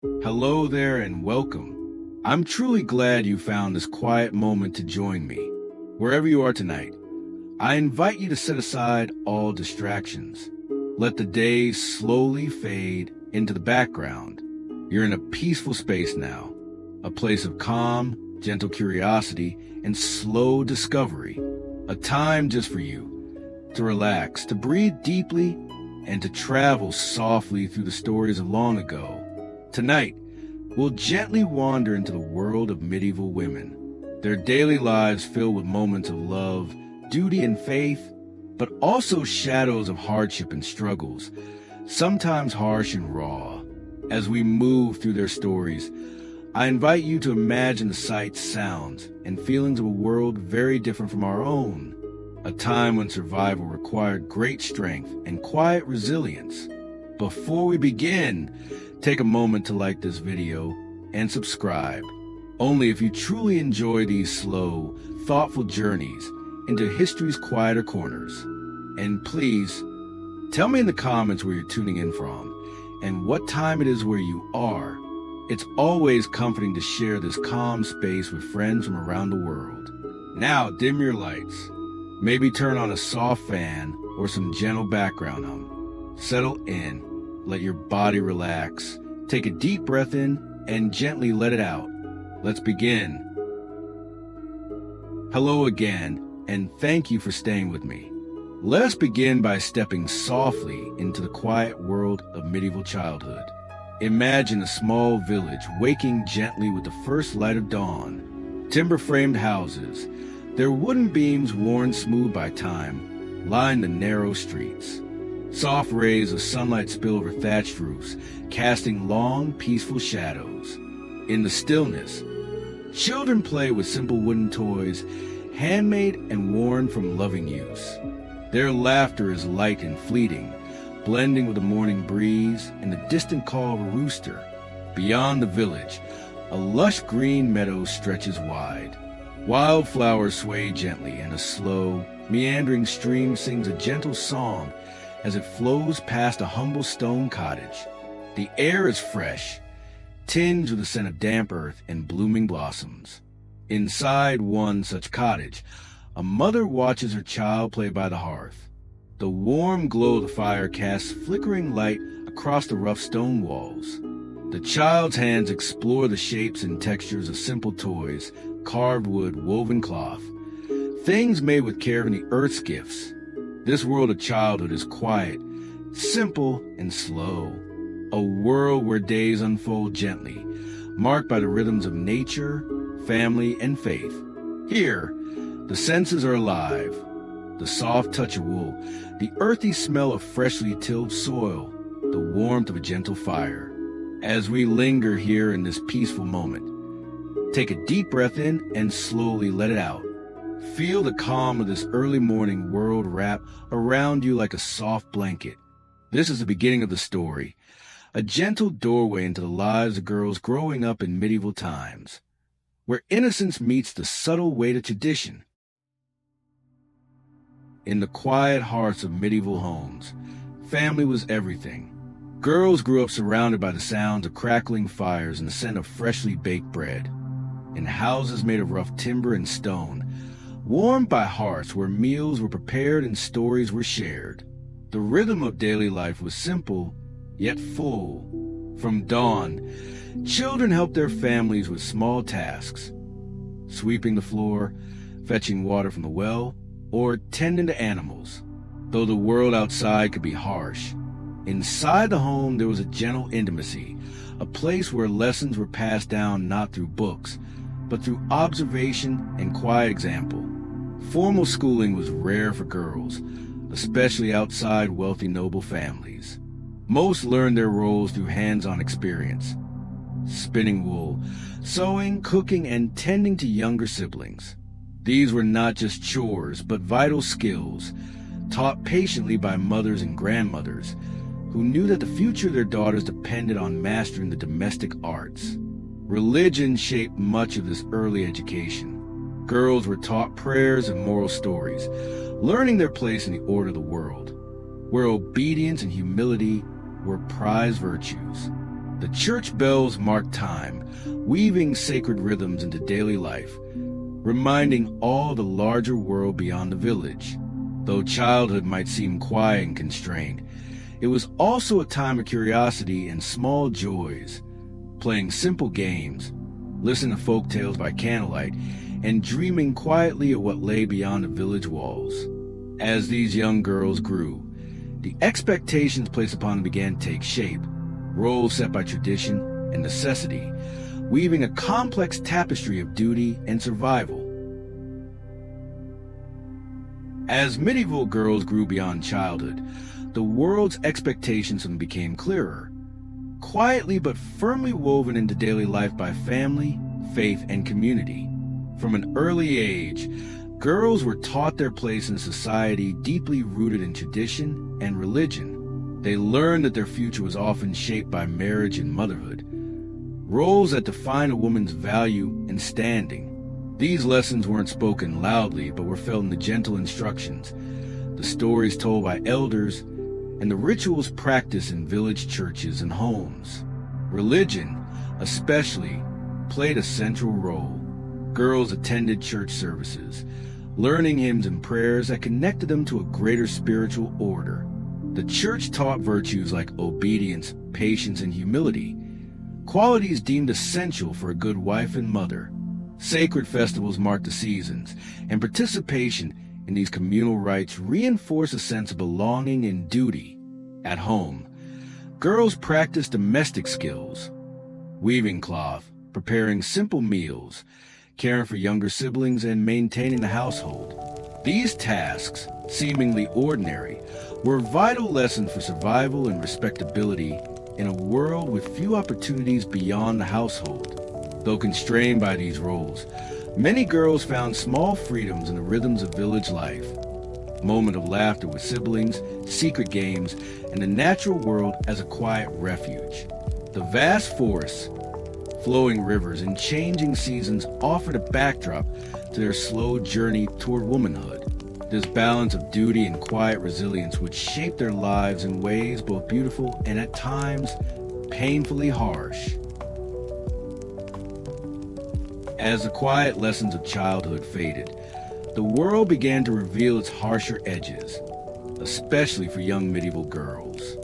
Hello there and welcome. I'm truly glad you found this quiet moment to join me. Wherever you are tonight, I invite you to set aside all distractions. Let the day slowly fade into the background. You're in a peaceful space now, a place of calm, gentle curiosity, and slow discovery. A time just for you to relax, to breathe deeply, and to travel softly through the stories of long ago. Tonight, we'll gently wander into the world of medieval women, their daily lives filled with moments of love, duty, and faith, but also shadows of hardship and struggles, sometimes harsh and raw. As we move through their stories, I invite you to imagine the sights, sounds, and feelings of a world very different from our own, a time when survival required great strength and quiet resilience. Before we begin, take a moment to like this video and subscribe. Only if you truly enjoy these slow, thoughtful journeys into history's quieter corners. And please, tell me in the comments where you're tuning in from and what time it is where you are. It's always comforting to share this calm space with friends from around the world. Now, dim your lights. Maybe turn on a soft fan or some gentle background hum. Settle in. Let your body relax. Take a deep breath in and gently let it out. Let's begin. Hello again, and thank you for staying with me. Let us begin by stepping softly into the quiet world of medieval childhood. Imagine a small village waking gently with the first light of dawn. Timber-framed houses, their wooden beams worn smooth by time, line the narrow streets. Soft rays of sunlight spill over thatched roofs, casting long, peaceful shadows. In the stillness, children play with simple wooden toys, handmade and worn from loving use. Their laughter is light and fleeting, blending with the morning breeze and the distant call of a rooster. Beyond the village, a lush green meadow stretches wide. Wildflowers sway gently, and a slow, meandering stream sings a gentle song as it flows past a humble stone cottage. The air is fresh, tinged with the scent of damp earth and blooming blossoms. Inside one such cottage, a mother watches her child play by the hearth. The warm glow of the fire casts flickering light across the rough stone walls. The child's hands explore the shapes and textures of simple toys, carved wood, woven cloth, things made with care from the earth's gifts. This world of childhood is quiet, simple, and slow. A world where days unfold gently, marked by the rhythms of nature, family, and faith. Here, the senses are alive. The soft touch of wool, the earthy smell of freshly tilled soil, the warmth of a gentle fire. As we linger here in this peaceful moment, take a deep breath in and slowly let it out. Feel the calm of this early morning world wrap around you like a soft blanket. This is the beginning of the story, a gentle doorway into the lives of girls growing up in medieval times, where innocence meets the subtle weight of tradition. In the quiet hearts of medieval homes, family was everything. Girls grew up surrounded by the sounds of crackling fires and the scent of freshly baked bread. In houses made of rough timber and stone, warmed by hearths where meals were prepared and stories were shared. The rhythm of daily life was simple, yet full. From dawn, children helped their families with small tasks, sweeping the floor, fetching water from the well, or tending to animals. Though the world outside could be harsh, inside the home there was a gentle intimacy, a place where lessons were passed down not through books, but through observation and quiet example. Formal schooling was rare for girls, especially outside wealthy noble families. Most learned their roles through hands-on experience, spinning wool, sewing, cooking, and tending to younger siblings. These were not just chores, but vital skills, taught patiently by mothers and grandmothers, who knew that the future of their daughters depended on mastering the domestic arts. Religion shaped much of this early education. Girls were taught prayers and moral stories, learning their place in the order of the world, where obedience and humility were prized virtues. The church bells marked time, weaving sacred rhythms into daily life, reminding all the larger world beyond the village. Though childhood might seem quiet and constrained, it was also a time of curiosity and small joys, playing simple games, listening to folk tales by candlelight, and dreaming quietly of what lay beyond the village walls. As these young girls grew, the expectations placed upon them began to take shape, roles set by tradition and necessity, weaving a complex tapestry of duty and survival. As medieval girls grew beyond childhood, the world's expectations of them became clearer, quietly but firmly woven into daily life by family, faith, and community. From an early age, girls were taught their place in society deeply rooted in tradition and religion. They learned that their future was often shaped by marriage and motherhood, roles that define a woman's value and standing. These lessons weren't spoken loudly, but were felt in the gentle instructions, the stories told by elders, and the rituals practiced in village churches and homes. Religion, especially, played a central role. Girls attended church services, learning hymns and prayers that connected them to a greater spiritual order. The church taught virtues like obedience, patience, and humility, qualities deemed essential for a good wife and mother. Sacred festivals marked the seasons, and participation in these communal rites reinforced a sense of belonging and duty. At home, girls practiced domestic skills, weaving cloth, preparing simple meals, caring for younger siblings, and maintaining the household. These tasks, seemingly ordinary, were vital lessons for survival and respectability in a world with few opportunities beyond the household. Though constrained by these roles, many girls found small freedoms in the rhythms of village life. A moment of laughter with siblings, secret games, and the natural world as a quiet refuge. The vast forests, flowing rivers, and changing seasons offered a backdrop to their slow journey toward womanhood. This balance of duty and quiet resilience would shape their lives in ways both beautiful and at times painfully harsh. As the quiet lessons of childhood faded, the world began to reveal its harsher edges, especially for young medieval girls.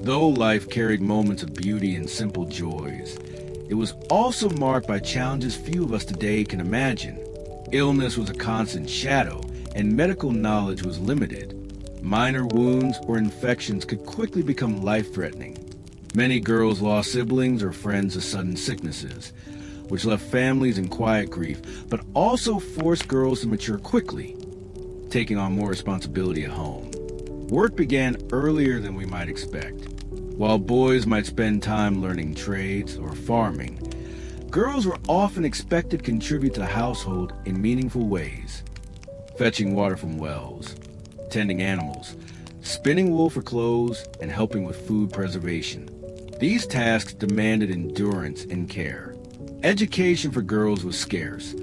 Though life carried moments of beauty and simple joys, it was also marked by challenges few of us today can imagine. Illness was a constant shadow, and medical knowledge was limited. Minor wounds or infections could quickly become life-threatening. Many girls lost siblings or friends to sudden sicknesses, which left families in quiet grief, but also forced girls to mature quickly, taking on more responsibility at home. Work began earlier than we might expect. While boys might spend time learning trades or farming, girls were often expected to contribute to the household in meaningful ways. Fetching water from wells, tending animals, spinning wool for clothes, and helping with food preservation. These tasks demanded endurance and care. Education for girls was scarce,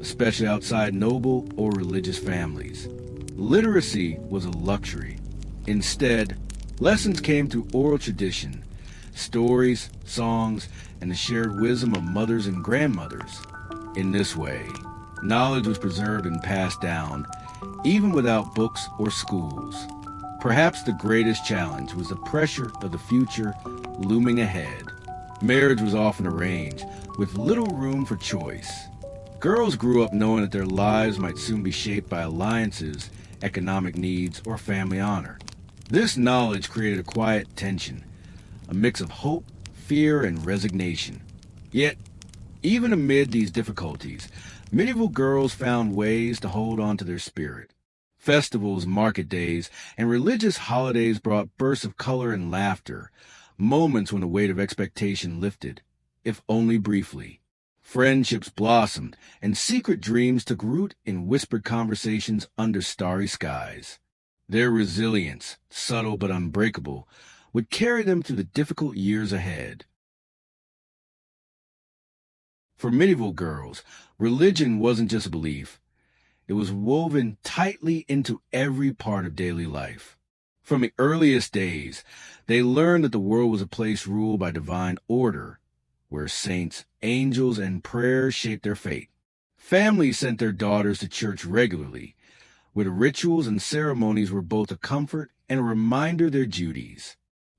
especially outside noble or religious families. Literacy was a luxury. Instead, lessons came through oral tradition, stories, songs, and the shared wisdom of mothers and grandmothers. In this way, knowledge was preserved and passed down, even without books or schools. Perhaps the greatest challenge was the pressure of the future looming ahead. Marriage was often arranged, with little room for choice. Girls grew up knowing that their lives might soon be shaped by alliances, economic needs, or family honor. This knowledge created a quiet tension, a mix of hope, fear, and resignation. Yet, even amid these difficulties, medieval girls found ways to hold on to their spirit. Festivals, market days, and religious holidays brought bursts of color and laughter, moments when the weight of expectation lifted, if only briefly. Friendships blossomed, and secret dreams took root in whispered conversations under starry skies. Their resilience, subtle but unbreakable, would carry them through the difficult years ahead. For medieval girls, religion wasn't just a belief. It was woven tightly into every part of daily life. From the earliest days, they learned that the world was a place ruled by divine order, where saints, angels, and prayer shaped their fate. Families sent their daughters to church regularly, where the rituals and ceremonies were both a comfort and a reminder of their duties.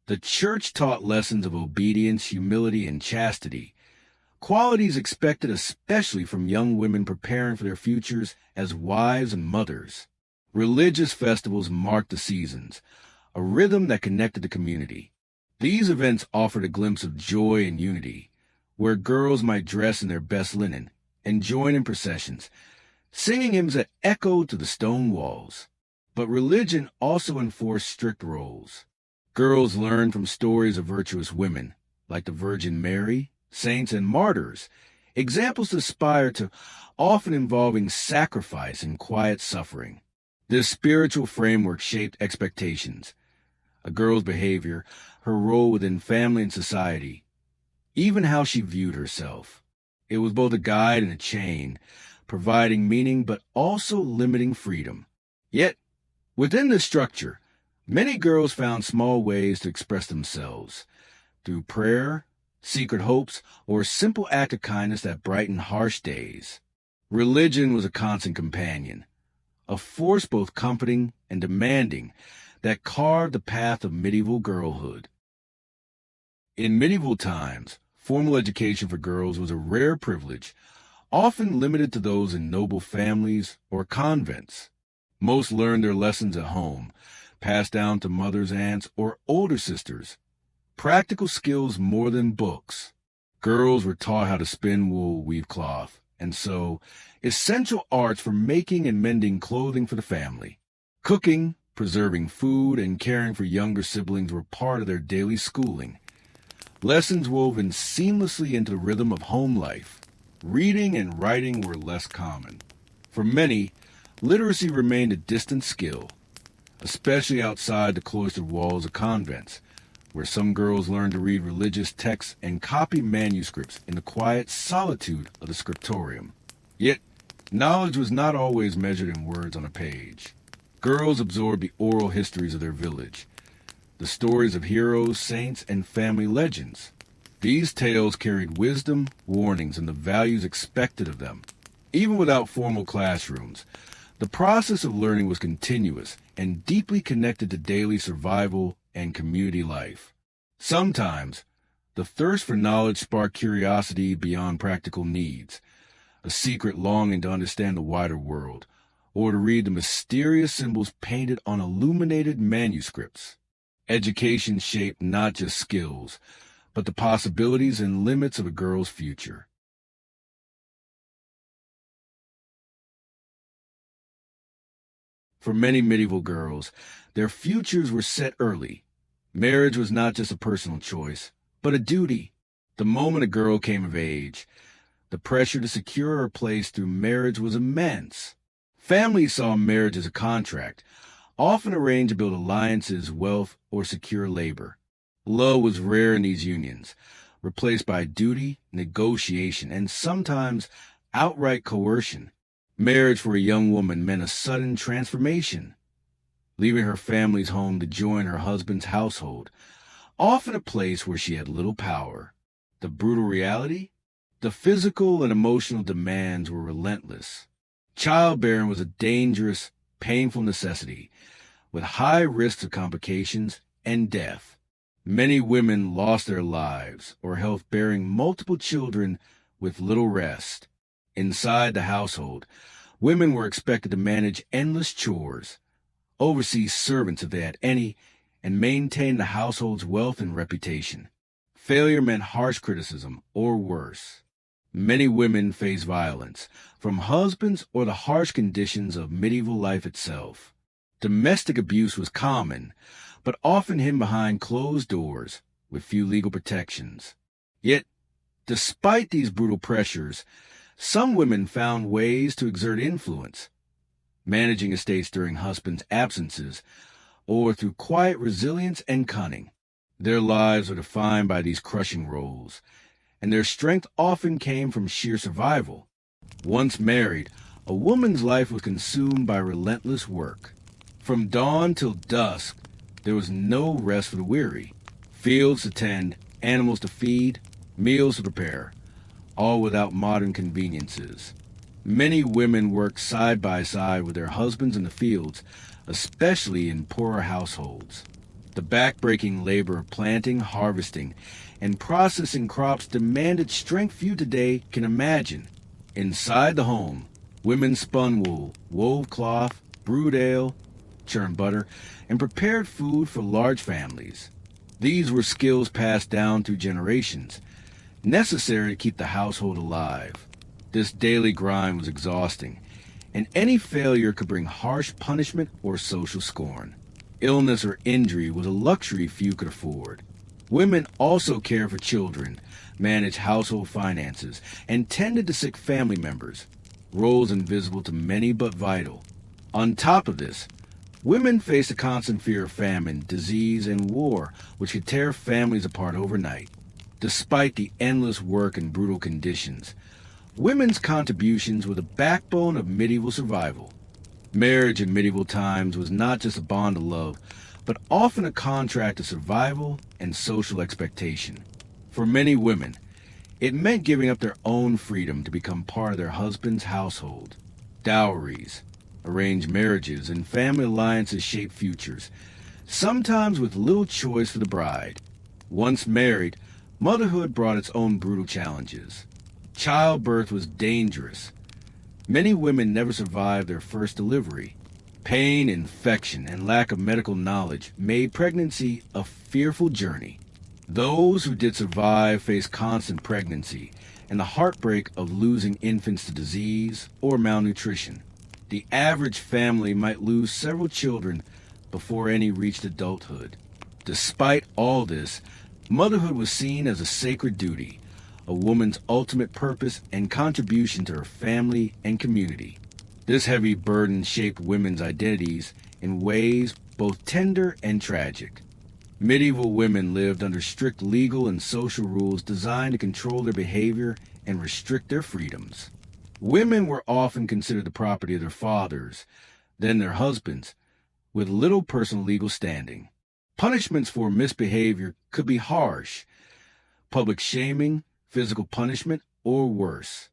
The church taught lessons of obedience, humility, and chastity, qualities expected especially from young women preparing for their futures as wives and mothers. Religious festivals marked the seasons, a rhythm that connected the community. These events offered a glimpse of joy and unity, where girls might dress in their best linen and join in processions, singing hymns that echoed to the stone walls. But religion also enforced strict roles. Girls learned from stories of virtuous women, like the Virgin Mary, saints, and martyrs, examples to aspire to, often involving sacrifice and quiet suffering. This spiritual framework shaped expectations, a girl's behavior, her role within family and society, even how she viewed herself. It was both a guide and a chain, providing meaning but also limiting freedom. Yet, within this structure, many girls found small ways to express themselves, through prayer, secret hopes, or a simple act of kindness that brightened harsh days. Religion was a constant companion, a force both comforting and demanding that carved the path of medieval girlhood. In medieval times, formal education for girls was a rare privilege, often limited to those in noble families or convents. Most learned their lessons at home, passed down to mothers, aunts, or older sisters. Practical skills more than books. Girls were taught how to spin wool, weave cloth, and sew, essential arts for making and mending clothing for the family. Cooking, preserving food, and caring for younger siblings were part of their daily schooling. Lessons woven seamlessly into the rhythm of home life. Reading and writing were less common. For many, literacy remained a distant skill, especially outside the cloistered walls of convents, where some girls learned to read religious texts and copy manuscripts in the quiet solitude of the scriptorium. Yet, knowledge was not always measured in words on a page. Girls absorbed the oral histories of their village, the stories of heroes, saints, and family legends. These tales carried wisdom, warnings, and the values expected of them. Even without formal classrooms, the process of learning was continuous and deeply connected to daily survival and community life. Sometimes, the thirst for knowledge sparked curiosity beyond practical needs, a secret longing to understand the wider world, or to read the mysterious symbols painted on illuminated manuscripts. Education shaped not just skills, but the possibilities and limits of a girl's future. For many medieval girls, their futures were set early. Marriage was not just a personal choice, but a duty. The moment a girl came of age, the pressure to secure her place through marriage was immense. Families saw marriage as a contract, often arranged to build alliances, wealth, or secure labor. Love was rare in these unions, replaced by duty, negotiation, and sometimes outright coercion. Marriage for a young woman meant a sudden transformation, leaving her family's home to join her husband's household, often a place where she had little power. The brutal reality? The physical and emotional demands were relentless. Childbearing was a dangerous, painful necessity, with high risks of complications and death. Many women lost their lives or health bearing multiple children with little rest. Inside the household, women were expected to manage endless chores, oversee servants if they had any, and maintain the household's wealth and reputation. Failure meant harsh criticism or worse. Many women faced violence, from husbands or the harsh conditions of medieval life itself. Domestic abuse was common, but often hidden behind closed doors with few legal protections. Yet, despite these brutal pressures, some women found ways to exert influence, managing estates during husbands' absences, or through quiet resilience and cunning. Their lives were defined by these crushing roles, and their strength often came from sheer survival. Once married, a woman's life was consumed by relentless work. From dawn till dusk, There was no rest for the weary. Fields to tend, animals to feed, meals to prepare, all without modern conveniences. Many women worked side by side with their husbands in the fields, especially in poorer households. The back-breaking labor of planting, harvesting, and processing crops demanded strength few today can imagine. Inside the home, women spun wool, wove cloth, brewed ale, churned butter, and prepared food for large families. These were skills passed down through generations, necessary to keep the household alive. This daily grind was exhausting, and any failure could bring harsh punishment or social scorn. Illness or injury was a luxury few could afford. Women also cared for children, managed household finances, and tended to sick family members, roles invisible to many but vital. On top of this, women faced a constant fear of famine, disease, and war, which could tear families apart overnight. Despite the endless work and brutal conditions, women's contributions were the backbone of medieval survival. Marriage in medieval times was not just a bond of love, but often a contract of survival and social expectation. For many women, it meant giving up their own freedom to become part of their husband's household. Dowries, arranged marriages, and family alliances shaped futures, sometimes with little choice for the bride. Once married, motherhood brought its own brutal challenges. Childbirth was dangerous. Many women never survived their first delivery. Pain, infection, and lack of medical knowledge made pregnancy a fearful journey. Those who did survive faced constant pregnancy and the heartbreak of losing infants to disease or malnutrition. The average family might lose several children before any reached adulthood. Despite all this, motherhood was seen as a sacred duty, a woman's ultimate purpose and contribution to her family and community. This heavy burden shaped women's identities in ways both tender and tragic. Medieval women lived under strict legal and social rules designed to control their behavior and restrict their freedoms. Women were often considered the property of their fathers, then their husbands, with little personal legal standing. Punishments for misbehavior could be harsh: public shaming, physical punishment, or worse.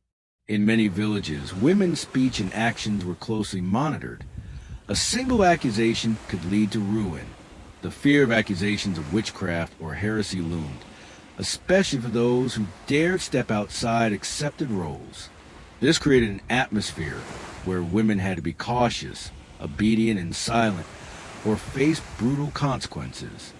In many villages, women's speech and actions were closely monitored. A single accusation could lead to ruin. The fear of accusations of witchcraft or heresy loomed, especially for those who dared step outside accepted roles. This created an atmosphere where women had to be cautious, obedient, and silent, or face brutal consequences.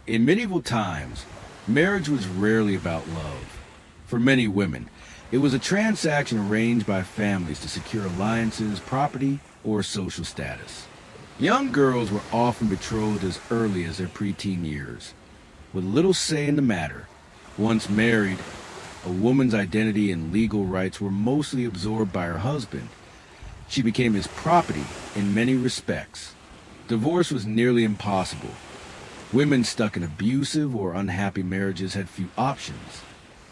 In medieval times, marriage was rarely about love. For many women, it was a transaction arranged by families to secure alliances, property, or social status. Young girls were often betrothed as early as their preteen years, with little say in the matter. Once married, a woman's identity and legal rights were mostly absorbed by her husband. She became his property in many respects. Divorce was nearly impossible. Women stuck in abusive or unhappy marriages had few options.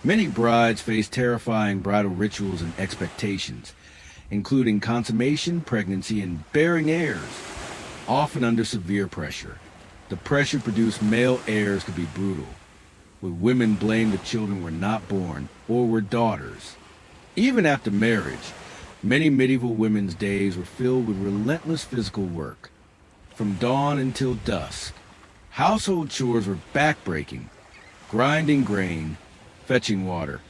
Many brides faced terrifying bridal rituals and expectations, including consummation, pregnancy, and bearing heirs, often under severe pressure. The pressure to produce male heirs could be brutal, with women blamed the children were not born or were daughters. Even after marriage, many medieval women's days were filled with relentless physical work. From dawn until dusk, household chores were backbreaking: grinding grain, fetching water,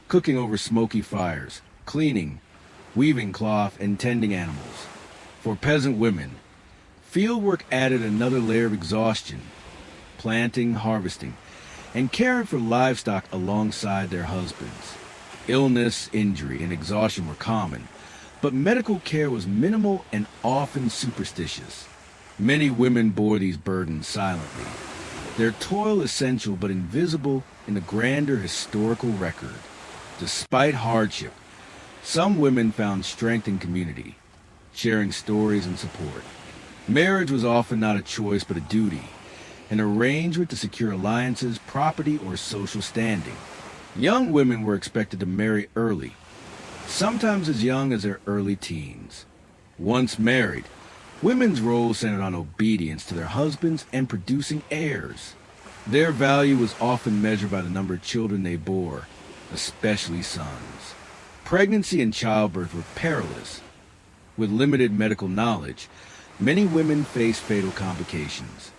cooking over smoky fires, cleaning, weaving cloth, and tending animals. For peasant women, fieldwork added another layer of exhaustion: planting, harvesting, and caring for livestock alongside their husbands. Illness, injury, and exhaustion were common, but medical care was minimal and often superstitious. Many women bore these burdens silently, their toil essential but invisible in the grander historical record. Despite hardship, some women found strength in community, sharing stories and support. Marriage was often not a choice but a duty, an arrangement to secure alliances, property, or social standing. Young women were expected to marry early, sometimes as young as their early teens. Once married, Women's role centered on obedience to their husbands and producing heirs. Their value was often measured by the number of children they bore, especially sons. Pregnancy and childbirth were perilous. With limited medical knowledge, many women faced fatal complications.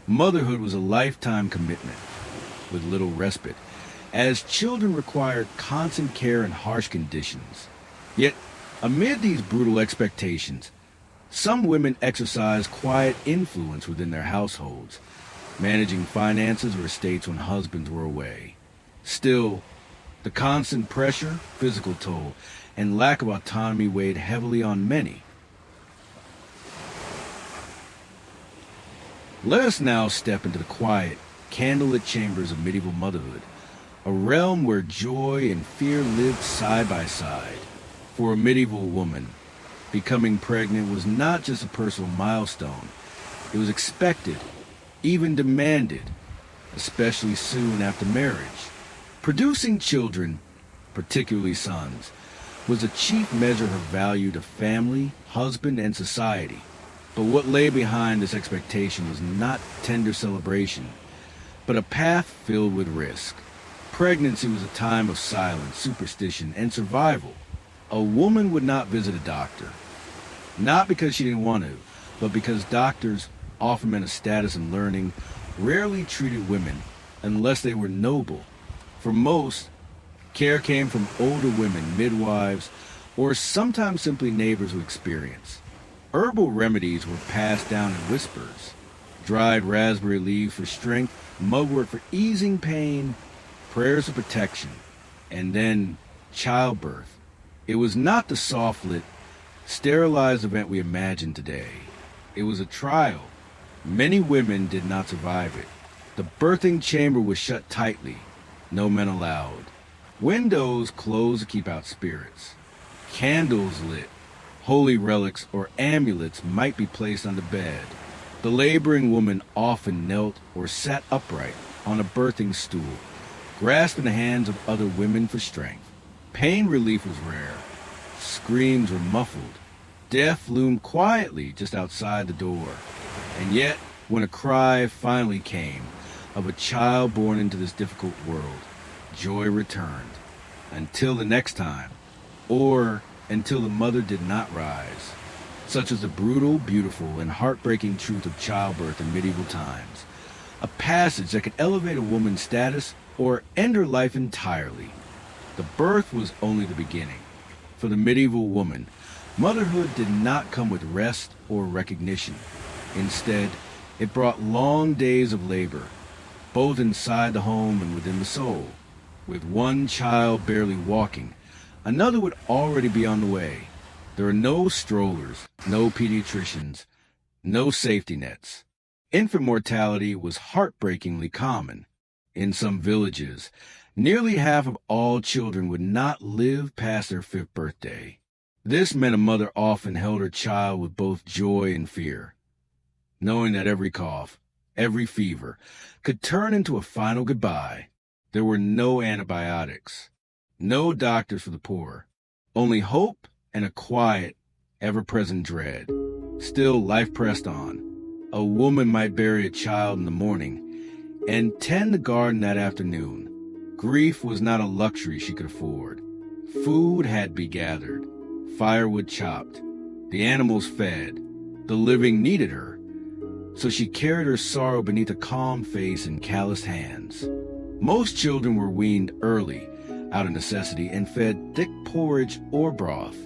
Motherhood was a lifetime commitment, with little respite, as children required constant care in harsh conditions. Yet, amid these brutal expectations, some women exercised quiet influence within their households, managing finances or estates when husbands were away. Still, the constant pressure, physical toll, and lack of autonomy weighed heavily on many. Let us now step into the quiet, candlelit chambers of medieval motherhood, a realm where joy and fear lived side by side. For a medieval woman, becoming pregnant was not just a personal milestone. It was expected, even demanded, especially soon after marriage. Producing children, particularly sons, was a chief measure of value to family, husband, and society. But what lay behind this expectation was not tender celebration, but a path filled with risk. Pregnancy was a time of silence, superstition, and survival. A woman would not visit a doctor, not because she didn't want to, but because doctors, often men of status and learning, rarely treated women unless they were noble. For most, care came from older women, midwives, or sometimes simply neighbors with experience. Herbal remedies were passed down in whispers. Dried raspberry leaves for strength, mugwort for easing pain, prayers of protection, and then childbirth. It was not the soft-lit, sterilized event we imagine today. It was a trial. Many women did not survive it. The birthing chamber was shut tightly, no men allowed. Windows closed to keep out spirits. Candles lit. Holy relics or amulets might be placed on the bed. The laboring woman often knelt or sat upright on a birthing stool, grasping the hands of other women for strength. Pain relief was rare. Screams were muffled. Death loomed quietly just outside the door. And yet, when a cry finally came of a child born into this difficult world, joy returned. Until the next time, or until the mother did not rise. Such is the brutal, beautiful, and heartbreaking truth of childbirth in medieval times. A passage that could elevate a woman's status or end her life entirely. The birth was only the beginning. For the medieval woman, motherhood did not come with rest or recognition. Instead, it brought long days of labor, both inside the home and within the soul. With one child barely walking, another would already be on the way. There are no strollers, no pediatricians, no safety nets. Infant mortality was heartbreakingly common. In some villages, nearly half of all children would not live past their 5th birthday. This meant a mother often held her child with both joy and fear, knowing that every cough, every fever, could turn into a final goodbye. There were no antibiotics, no doctors for the poor, only hope and a quiet, ever-present dread. Still, life pressed on. A woman might bury a child in the morning and tend the garden that afternoon. Grief was not a luxury she could afford. Food had to be gathered, firewood chopped, the animals fed. The living needed her, so she carried her sorrow beneath a calm face and calloused hands. Most children were weaned early, out of necessity, and fed thick porridge or broth.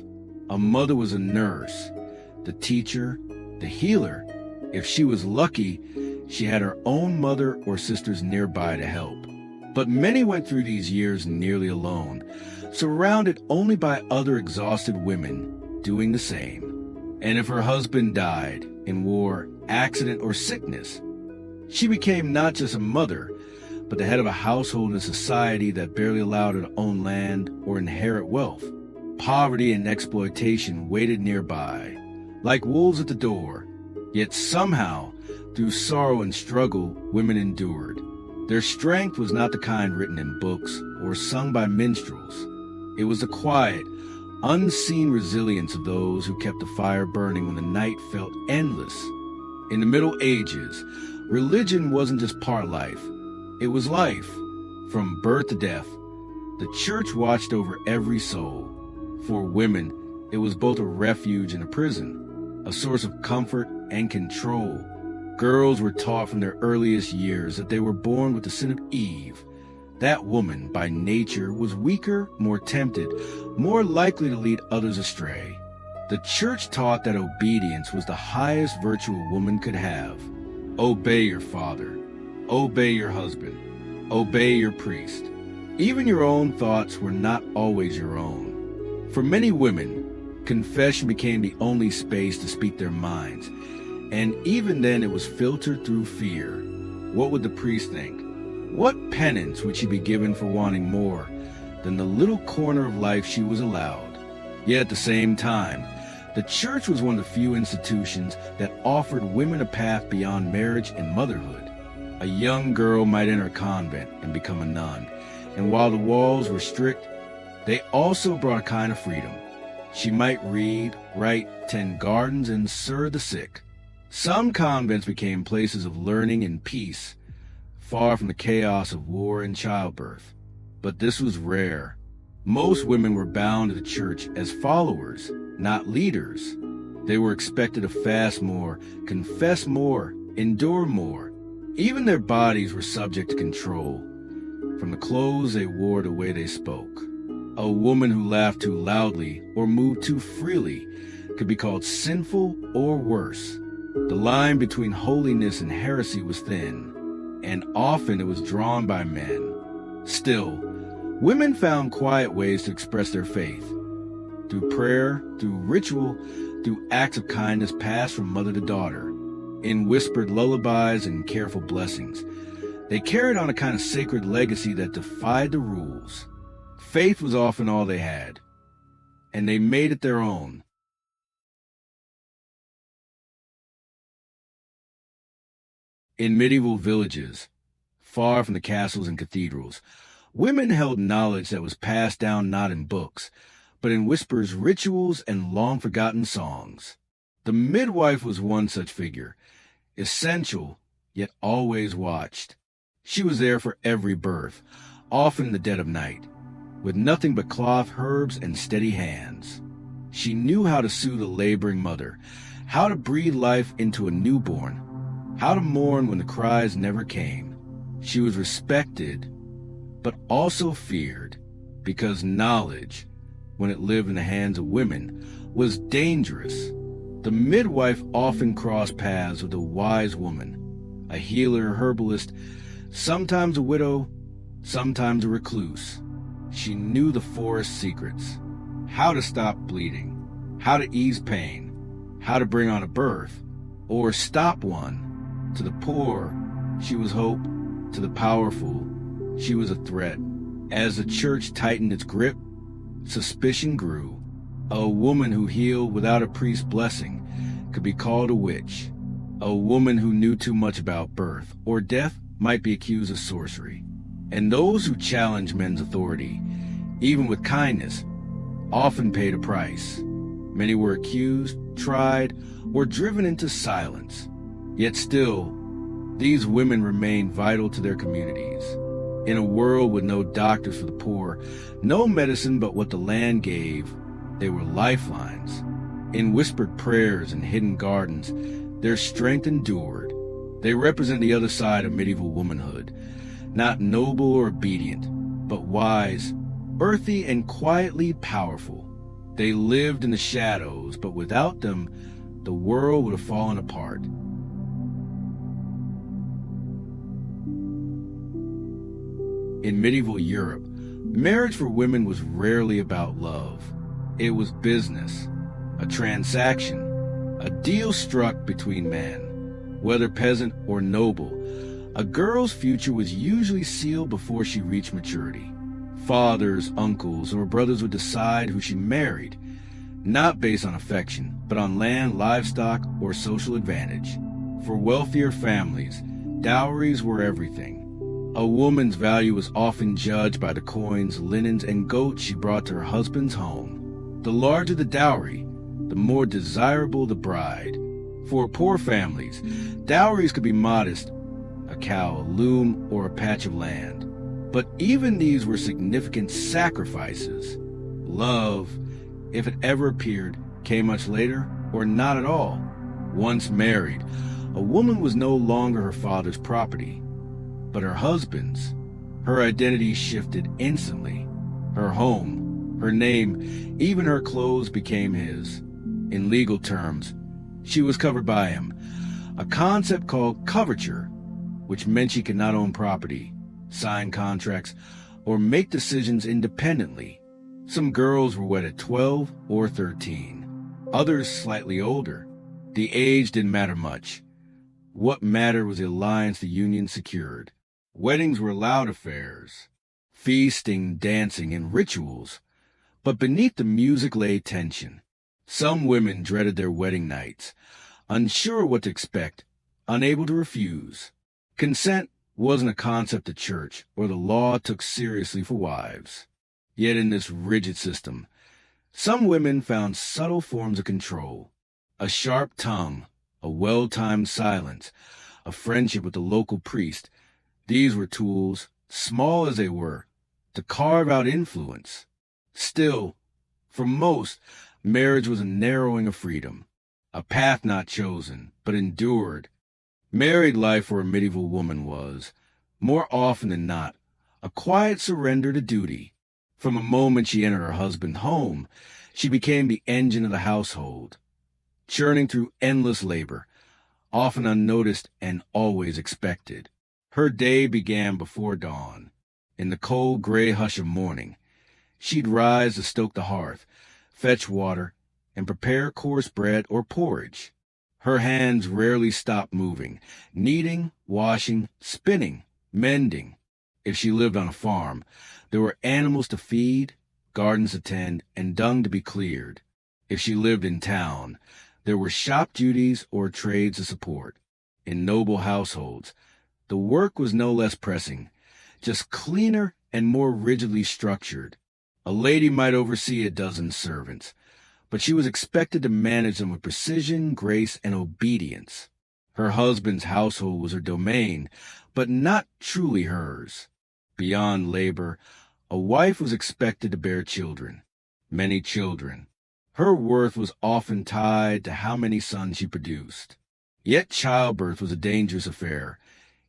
A mother was a nurse, the teacher, the healer. If she was lucky, she had her own mother or sisters nearby to help. But many went through these years nearly alone, surrounded only by other exhausted women doing the same. And if her husband died in war, accident, or sickness, she became not just a mother, but the head of a household in a society that barely allowed her to own land or inherit wealth. Poverty and exploitation waited nearby, like wolves at the door. Yet somehow, through sorrow and struggle, women endured. Their strength was not the kind written in books or sung by minstrels. It was the quiet, unseen resilience of those who kept the fire burning when the night felt endless. In the Middle Ages, religion wasn't just part life, it was life. From birth to death, the church watched over every soul. For women, it was both a refuge and a prison, a source of comfort and control. Girls were taught from their earliest years that they were born with the sin of Eve. That woman, by nature, was weaker, more tempted, more likely to lead others astray. The church taught that obedience was the highest virtue a woman could have. Obey your father. Obey your husband. Obey your priest. Even your own thoughts were not always your own. For many women, confession became the only space to speak their minds. And even then it was filtered through fear. What would the priest think? What penance would she be given for wanting more than the little corner of life she was allowed? Yet at the same time, the church was one of the few institutions that offered women a path beyond marriage and motherhood. A young girl might enter a convent and become a nun, and while the walls were strict, they also brought a kind of freedom. She might read, write, tend gardens, and serve the sick. Some convents became places of learning and peace, far from the chaos of war and childbirth. But this was rare. Most women were bound to the church as followers, not leaders. They were expected to fast more, confess more, endure more. Even their bodies were subject to control, from the clothes they wore to the way they spoke. A woman who laughed too loudly or moved too freely could be called sinful or worse. The line between holiness and heresy was thin, and often it was drawn by men. Still, women found quiet ways to express their faith. Through prayer, through ritual, through acts of kindness passed from mother to daughter. In whispered lullabies and careful blessings, they carried on a kind of sacred legacy that defied the rules. Faith was often all they had, and they made it their own. In medieval villages, far from the castles and cathedrals, women held knowledge that was passed down not in books, but in whispers, rituals, and long-forgotten songs. The midwife was one such figure, essential, yet always watched. She was there for every birth, often in the dead of night, with nothing but cloth, herbs, and steady hands. She knew how to soothe a laboring mother, how to breathe life into a newborn, how to mourn when the cries never came. She was respected, but also feared, because knowledge, when it lived in the hands of women, was dangerous. The midwife often crossed paths with a wise woman, a healer, herbalist, sometimes a widow, sometimes a recluse. She knew the forest secrets, how to stop bleeding, how to ease pain, how to bring on a birth, or stop one. To the poor, she was hope. To the powerful, she was a threat. As the church tightened its grip, suspicion grew. A woman who healed without a priest's blessing could be called a witch. A woman who knew too much about birth or death might be accused of sorcery. And those who challenged men's authority, even with kindness, often paid a price. Many were accused, tried, or driven into silence. Yet still, these women remained vital to their communities. In a world with no doctors for the poor, no medicine but what the land gave, they were lifelines. In whispered prayers and hidden gardens, their strength endured. They represent the other side of medieval womanhood, not noble or obedient, but wise, earthy, and quietly powerful. They lived in the shadows, but without them, the world would have fallen apart. In medieval Europe, marriage for women was rarely about love. It was business, a transaction, a deal struck between men. Whether peasant or noble, a girl's future was usually sealed before she reached maturity. Fathers, uncles, or brothers would decide who she married, not based on affection, but on land, livestock, or social advantage. For wealthier families, dowries were everything. A woman's value was often judged by the coins, linens, and goats she brought to her husband's home. The larger the dowry, the more desirable the bride. For poor families, dowries could be modest, a cow, a loom, or a patch of land. But even these were significant sacrifices. Love, if it ever appeared, came much later or not at all. Once married, a woman was no longer her father's property, but her husband's. Her identity shifted instantly. Her home, her name, even her clothes became his. In legal terms, she was covered by him, a concept called coverture, which meant she could not own property, sign contracts, or make decisions independently. Some girls were wed at 12 or 13, others slightly older. The age didn't matter much. What mattered was the alliance the union secured. Weddings were loud affairs, feasting, dancing, and rituals. But beneath the music lay tension. Some women dreaded their wedding nights, unsure what to expect, unable to refuse. Consent wasn't a concept the church or the law took seriously for wives. Yet in this rigid system, some women found subtle forms of control. A sharp tongue, a well-timed silence, a friendship with the local priest. These were tools, small as they were, to carve out influence. Still, for most, marriage was a narrowing of freedom, a path not chosen, but endured. Married life for a medieval woman was, more often than not, a quiet surrender to duty. From the moment she entered her husband's home, she became the engine of the household, churning through endless labor, often unnoticed and always expected. Her day began before dawn. In the cold gray hush of morning, she'd rise to stoke the hearth, fetch water, and prepare coarse bread or porridge. Her hands rarely stopped moving, kneading, washing, spinning, mending. If she lived on a farm, there were animals to feed, gardens to tend, and dung to be cleared. If she lived in town, there were shop duties or trades to support. In noble households, the work was no less pressing, just cleaner and more rigidly structured. A lady might oversee a dozen servants, but she was expected to manage them with precision, grace, and obedience. Her husband's household was her domain, but not truly hers. Beyond labor, a wife was expected to bear children, many children. Her worth was often tied to how many sons she produced. Yet childbirth was a dangerous affair.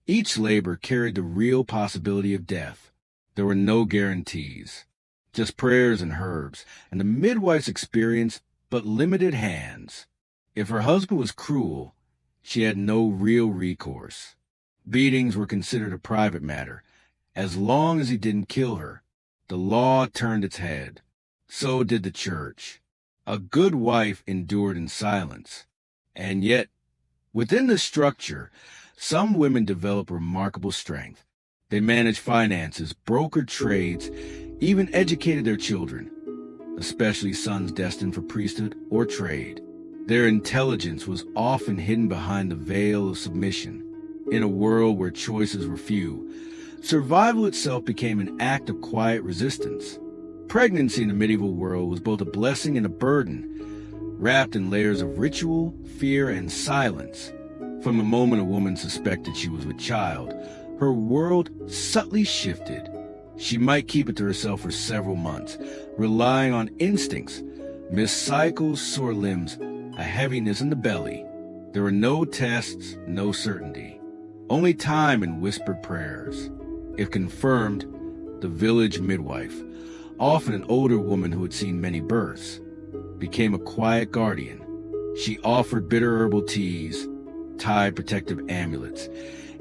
Each labor carried the real possibility of death. There were no guarantees, just prayers and herbs, and the midwife's experience but limited hands. If her husband was cruel, she had no real recourse. Beatings were considered a private matter. As long as he didn't kill her, the law turned its head. So did the church. A good wife endured in silence. And yet, within the structure, some women developed remarkable strength. They managed finances, brokered trades, even educated their children, especially sons destined for priesthood or trade. Their intelligence was often hidden behind the veil of submission. In a world where choices were few, survival itself became an act of quiet resistance. Pregnancy in the medieval world was both a blessing and a burden, wrapped in layers of ritual, fear, and silence. From the moment a woman suspected she was with child, her world subtly shifted. She might keep it to herself for several months, relying on instincts, missed cycles, sore limbs, a heaviness in the belly. There were no tests, no certainty, only time and whispered prayers. If confirmed, the village midwife, often an older woman who had seen many births, became a quiet guardian. She offered bitter herbal teas, tied protective amulets,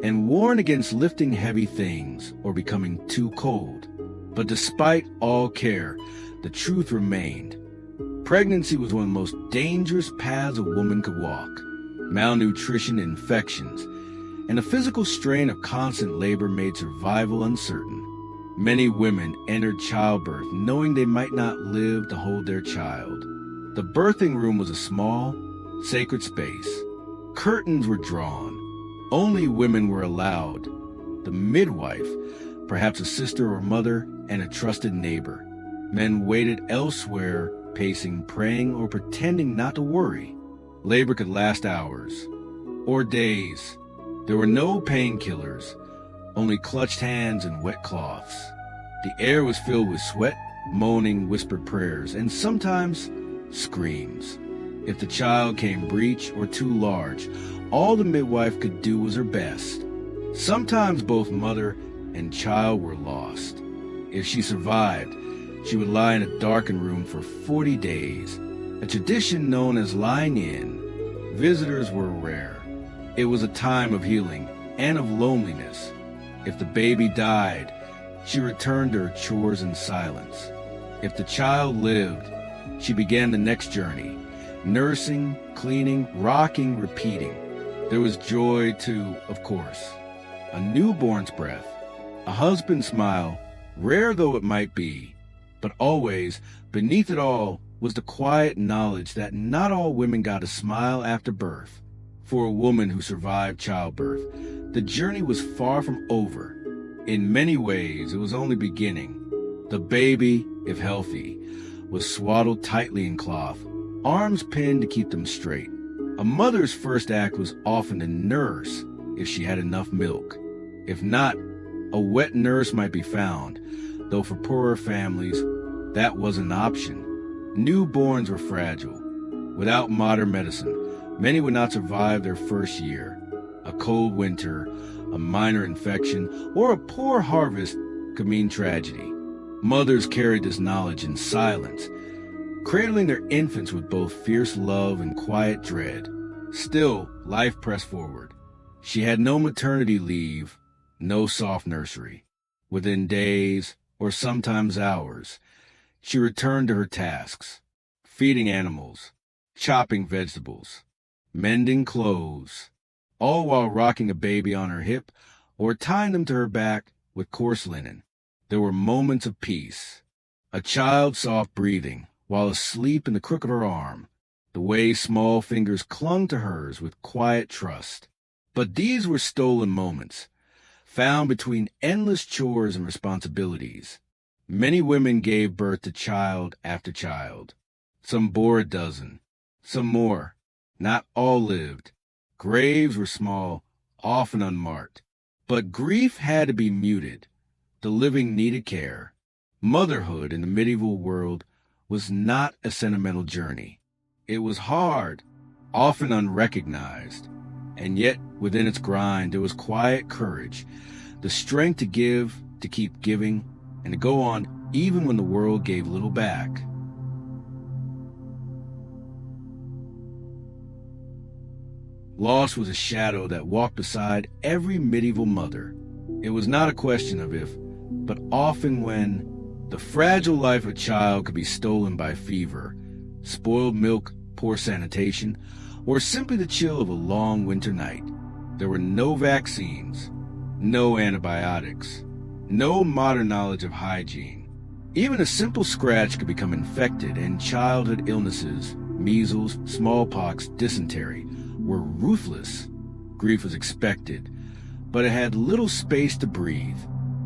and warned against lifting heavy things or becoming too cold. But despite all care, the truth remained. Pregnancy was one of the most dangerous paths a woman could walk. Malnutrition, infections, and a physical strain of constant labor made survival uncertain. Many women entered childbirth knowing they might not live to hold their child. The birthing room was a small, sacred space. Curtains were drawn. Only women were allowed. The midwife, perhaps a sister or mother, and a trusted neighbor. Men waited elsewhere, pacing, praying, or pretending not to worry. Labor could last hours or days. There were no painkillers, only clutched hands and wet cloths. The air was filled with sweat, moaning, whispered prayers, and sometimes screams. If the child came breech or too large, all the midwife could do was her best. Sometimes both mother and child were lost. If she survived, she would lie in a darkened room for 40 days, a tradition known as lying in. Visitors were rare. It was a time of healing and of loneliness. If the baby died, she returned to her chores in silence. If the child lived, she began the next journey, nursing, cleaning, rocking, repeating. There was joy too, of course. A newborn's breath, a husband's smile, rare though it might be, but always, beneath it all, was the quiet knowledge that not all women got a smile after birth. For a woman who survived childbirth, the journey was far from over. In many ways, it was only beginning. The baby, if healthy, was swaddled tightly in cloth, arms pinned to keep them straight. A mother's first act was often to nurse if she had enough milk. If not, a wet nurse might be found, though for poorer families, that wasn't an option. Newborns were fragile. Without modern medicine, many would not survive their first year. A cold winter, a minor infection, or a poor harvest could mean tragedy. Mothers carried this knowledge in silence, cradling their infants with both fierce love and quiet dread. Still, life pressed forward. She had no maternity leave, no soft nursery. Within days, or sometimes hours, she returned to her tasks, feeding animals, chopping vegetables, mending clothes, all while rocking a baby on her hip or tying them to her back with coarse linen. There were moments of peace, a child's soft breathing while asleep in the crook of her arm, the way small fingers clung to hers with quiet trust. But these were stolen moments, found between endless chores and responsibilities. Many women gave birth to child after child. Some bore a dozen, some more. Not all lived. Graves were small, often unmarked. But grief had to be muted. The living needed care. Motherhood in the medieval world was not a sentimental journey. It was hard, often unrecognized. And yet, within its grind, there was quiet courage, the strength to give, to keep giving, and to go on even when the world gave little back. Loss was a shadow that walked beside every medieval mother. It was not a question of if, but often when. The fragile life of a child could be stolen by fever, spoiled milk, poor sanitation, or simply the chill of a long winter night. There were no vaccines, no antibiotics, no modern knowledge of hygiene. Even a simple scratch could become infected, and childhood illnesses, measles, smallpox, dysentery, were ruthless. Grief was expected, but it had little space to breathe.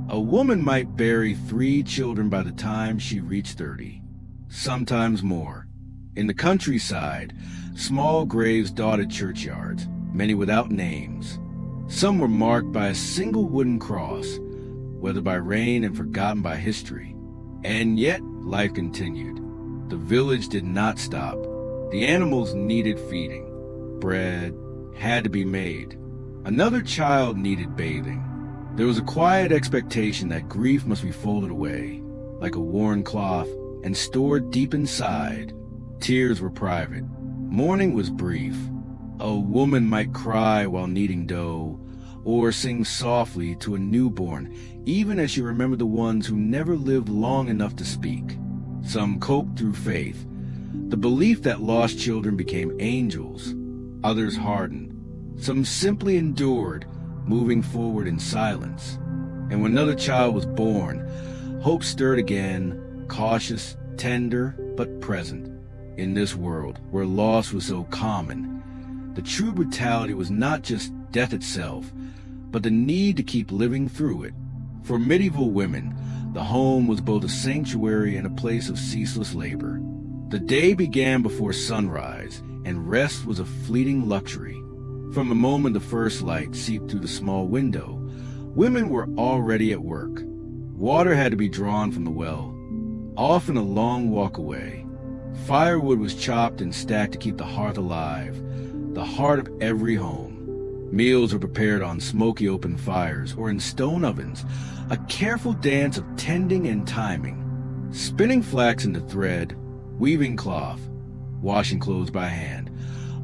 A woman might bury 3 children by the time she reached 30, sometimes more. In the countryside, small graves dotted churchyards, many without names. Some were marked by a single wooden cross, weathered by rain and forgotten by history. And yet, life continued. The village did not stop. The animals needed feeding. Bread had to be made. Another child needed bathing. There was a quiet expectation that grief must be folded away, like a worn cloth, and stored deep inside. Tears were private. Mourning was brief. A woman might cry while kneading dough, or sing softly to a newborn, even as she remembered the ones who never lived long enough to speak. Some coped through faith, the belief that lost children became angels. Others hardened. Some simply endured, moving forward in silence. And when another child was born, hope stirred again, cautious, tender, but present. In this world, where loss was so common, the true brutality was not just death itself, but the need to keep living through it. For medieval women, the home was both a sanctuary and a place of ceaseless labor. The day began before sunrise, and rest was a fleeting luxury. From the moment the first light seeped through the small window, women were already at work. Water had to be drawn from the well, often a long walk away. Firewood was chopped and stacked to keep the hearth alive, the heart of every home. Meals were prepared on smoky open fires or in stone ovens, a careful dance of tending and timing. Spinning flax into thread, weaving cloth, washing clothes by hand,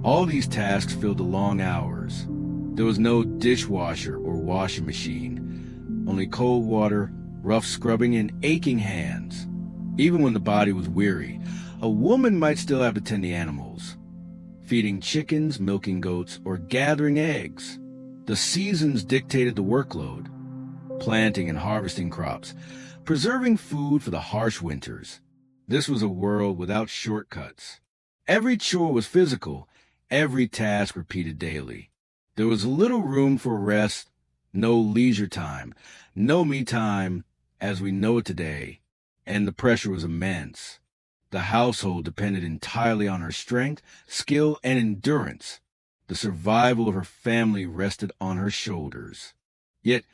all these tasks filled the long hours. There was no dishwasher or washing machine, only cold water, rough scrubbing, and aching hands. Even when the body was weary, a woman might still have to tend the animals, feeding chickens, milking goats, or gathering eggs. The seasons dictated the workload, planting and harvesting crops, preserving food for the harsh winters. This was a world without shortcuts. Every chore was physical, every task repeated daily. There was little room for rest, no leisure time, no me time as we know it today, and the pressure was immense. The household depended entirely on her strength, skill, and endurance. The survival of her family rested on her shoulders. Yet,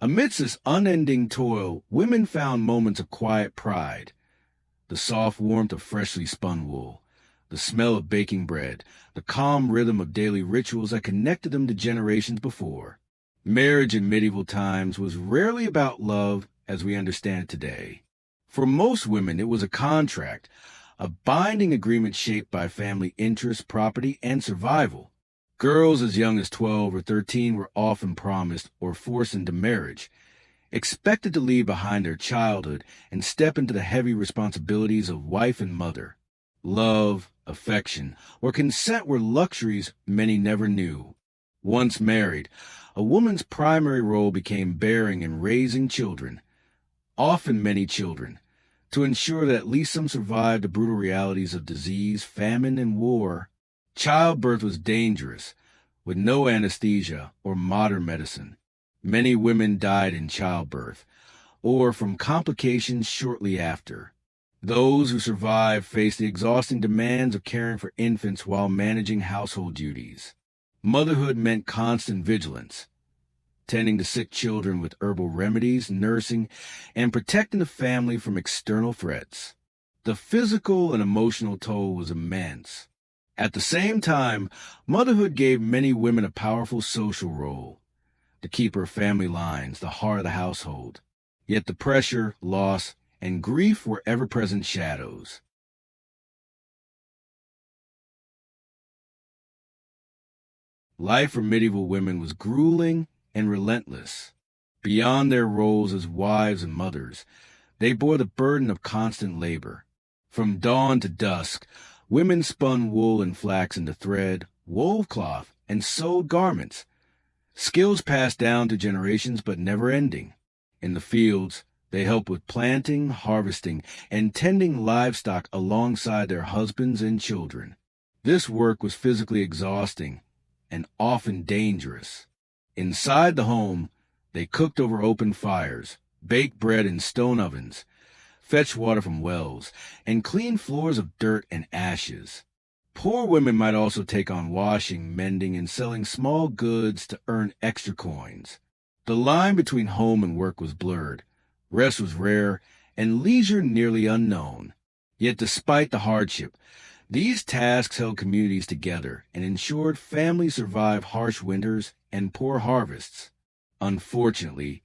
amidst this unending toil, women found moments of quiet pride. The soft warmth of freshly spun wool, the smell of baking bread, the calm rhythm of daily rituals that connected them to generations before. Marriage in medieval times was rarely about love as we understand it today. For most women, it was a contract, a binding agreement shaped by family interests, property, and survival. Girls as young as 12 or 13 were often promised or forced into marriage, expected to leave behind their childhood and step into the heavy responsibilities of wife and mother. Love, affection, or consent were luxuries many never knew. Once married, a woman's primary role became bearing and raising children, often many children, to ensure that at least some survived the brutal realities of disease, famine, and war. Childbirth was dangerous, with no anesthesia or modern medicine. Many women died in childbirth, or from complications shortly after. Those who survived faced the exhausting demands of caring for infants while managing household duties. Motherhood meant constant vigilance, tending to sick children with herbal remedies, nursing, and protecting the family from external threats. The physical and emotional toll was immense. At the same time, motherhood gave many women a powerful social role, to keep her family lines, the heart of the household. Yet the pressure, loss, and grief were ever-present shadows. Life for medieval women was grueling and relentless. Beyond their roles as wives and mothers, they bore the burden of constant labor. From dawn to dusk, women spun wool and flax into thread, wove cloth, and sewed garments, skills passed down to generations but never ending. In the fields, they helped with planting, harvesting, and tending livestock alongside their husbands and children. This work was physically exhausting and often dangerous. Inside the home, they cooked over open fires, baked bread in stone ovens, fetched water from wells, and cleaned floors of dirt and ashes. Poor women might also take on washing, mending, and selling small goods to earn extra coins. The line between home and work was blurred, rest was rare, and leisure nearly unknown. Yet despite the hardship, these tasks held communities together and ensured families survived harsh winters and poor harvests. Unfortunately,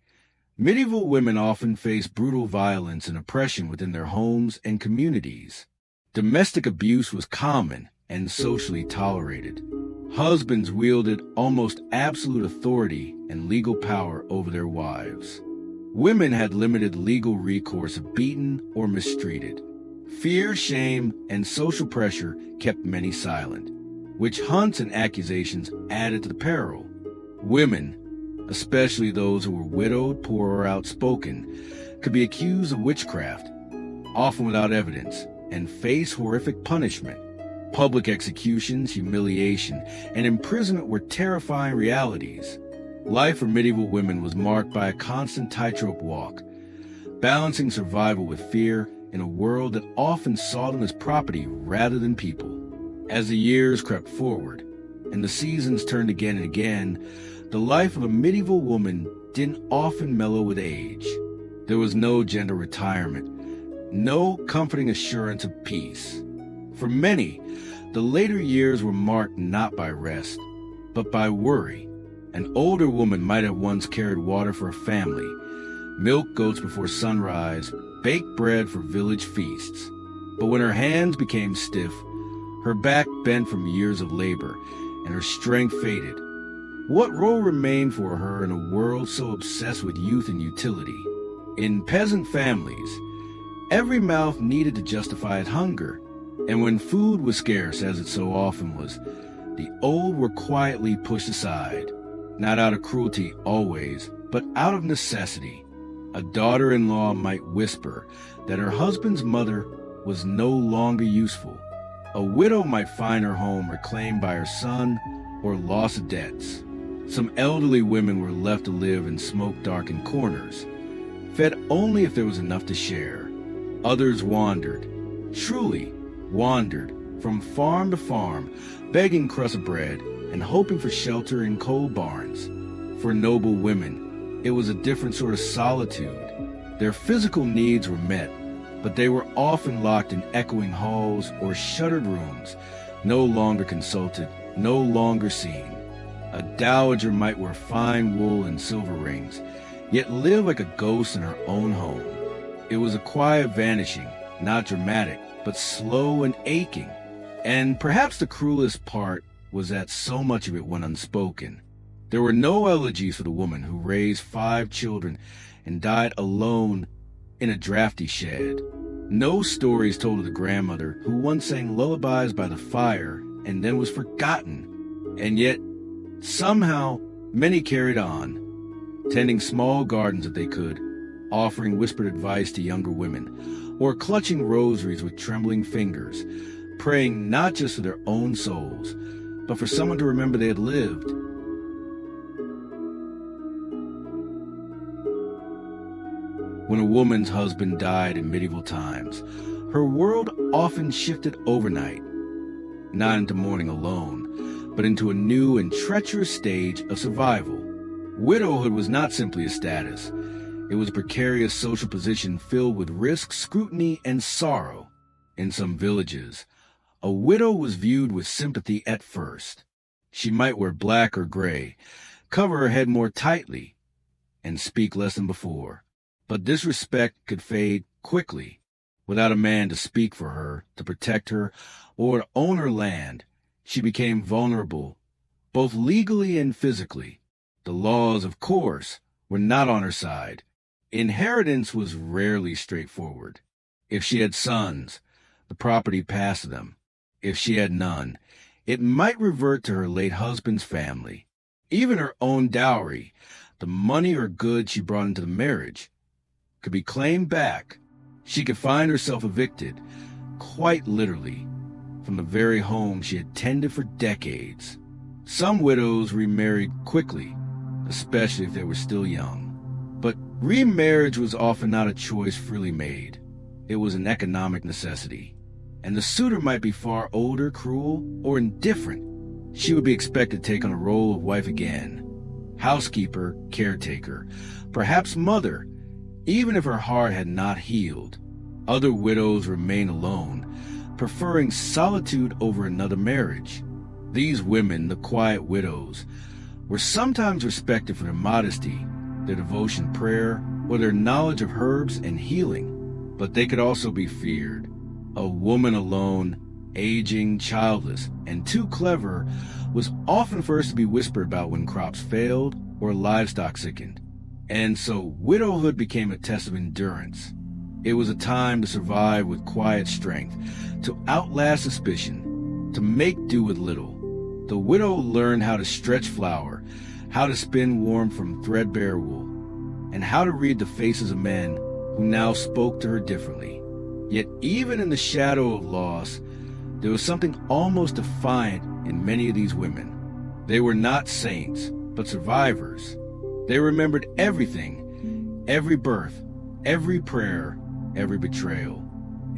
medieval women often faced brutal violence and oppression within their homes and communities. Domestic abuse was common and socially tolerated. Husbands wielded almost absolute authority and legal power over their wives. Women had limited legal recourse if beaten or mistreated. Fear, shame, and social pressure kept many silent. Witch hunts and accusations added to the peril. Women, especially those who were widowed, poor, or outspoken, could be accused of witchcraft, often without evidence, and face horrific punishment. Public executions, humiliation, and imprisonment were terrifying realities. Life for medieval women was marked by a constant tightrope walk, balancing survival with fear in a world that often saw them as property rather than people. As the years crept forward, and the seasons turned again and again, the life of a medieval woman didn't often mellow with age. There was no gentle retirement, no comforting assurance of peace. For many, the later years were marked not by rest, but by worry. An older woman might have once carried water for a family, milked goats before sunrise, baked bread for village feasts. But when her hands became stiff, her back bent from years of labor, and her strength faded, what role remained for her in a world so obsessed with youth and utility? In peasant families, every mouth needed to justify its hunger, and when food was scarce, as it so often was, the old were quietly pushed aside, not out of cruelty always, but out of necessity. A daughter-in-law might whisper that her husband's mother was no longer useful. A widow might find her home reclaimed by her son or loss of debts. Some elderly women were left to live in smoke-darkened corners, fed only if there was enough to share. Others wandered, truly wandered, from farm to farm, begging crusts of bread and hoping for shelter in coal barns. For noble women, it was a different sort of solitude. Their physical needs were met, but they were often locked in echoing halls or shuttered rooms, no longer consulted, no longer seen. A dowager might wear fine wool and silver rings, yet live like a ghost in her own home. It was a quiet vanishing, not dramatic, but slow and aching. And perhaps the cruelest part was that so much of it went unspoken. There were no elegies for the woman who raised 5 children and died alone in a drafty shed. No stories told of the grandmother who once sang lullabies by the fire and then was forgotten. And yet, somehow, many carried on, tending small gardens if they could, offering whispered advice to younger women, or clutching rosaries with trembling fingers, praying not just for their own souls, but for someone to remember they had lived. When a woman's husband died in medieval times, her world often shifted overnight, not into mourning alone, but into a new and treacherous stage of survival. Widowhood was not simply a status. It was a precarious social position filled with risk, scrutiny, and sorrow. In some villages, a widow was viewed with sympathy at first. She might wear black or gray, cover her head more tightly, and speak less than before. But this respect could fade quickly. Without a man to speak for her, to protect her, or to own her land, she became vulnerable, both legally and physically. The laws, of course, were not on her side. Inheritance was rarely straightforward. If she had sons, the property passed to them. If she had none, it might revert to her late husband's family. Even her own dowry, the money or goods she brought into the marriage, could be claimed back. She could find herself evicted, quite literally, from the very home she had tended for decades. Some widows remarried quickly, especially if they were still young. But remarriage was often not a choice freely made. It was an economic necessity. And the suitor might be far older, cruel, or indifferent. She would be expected to take on a role of wife again. Housekeeper, caretaker, perhaps mother, even if her heart had not healed. Other widows remained alone, preferring solitude over another marriage. These women, the quiet widows, were sometimes respected for their modesty, their devotion to prayer, or their knowledge of herbs and healing. But they could also be feared. A woman alone, aging, childless, and too clever was often first to be whispered about when crops failed or livestock sickened. And so widowhood became a test of endurance. It was a time to survive with quiet strength, to outlast suspicion, to make do with little. The widow learned how to stretch flour, how to spin warmth from threadbare wool, and how to read the faces of men who now spoke to her differently. Yet even in the shadow of loss, there was something almost defiant in many of these women. They were not saints, but survivors. They remembered everything, every birth, every prayer, every betrayal.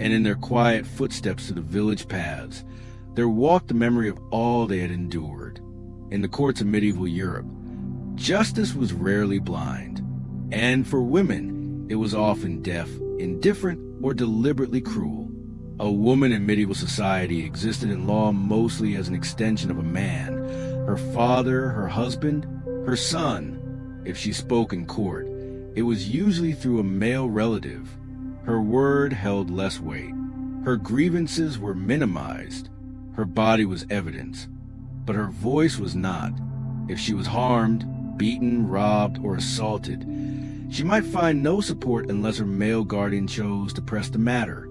and in their quiet footsteps to the village paths, there walked the memory of all they had endured. In the courts of medieval Europe, justice was rarely blind, and for women, it was often deaf, indifferent, or deliberately cruel. A woman in medieval society existed in law mostly as an extension of a man, her father, her husband, her son. If she spoke in court, it was usually through a male relative. Her word held less weight. Her grievances were minimized. Her body was evidence, but her voice was not. If she was harmed, beaten, robbed, or assaulted, she might find no support unless her male guardian chose to press the matter.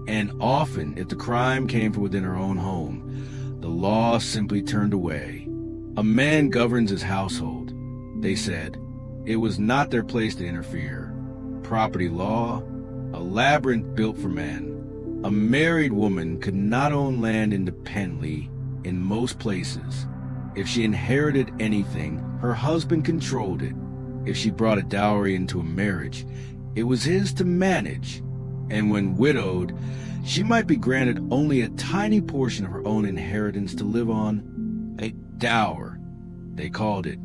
And often, if the crime came from within her own home, the law simply turned away. A man governs his household, they said. It was not their place to interfere. Property law, a labyrinth built for men. A married woman could not own land independently in most places. If she inherited anything, her husband controlled it. If she brought a dowry into a marriage, it was his to manage. And when widowed, she might be granted only a tiny portion of her own inheritance to live on. A dower, they called it.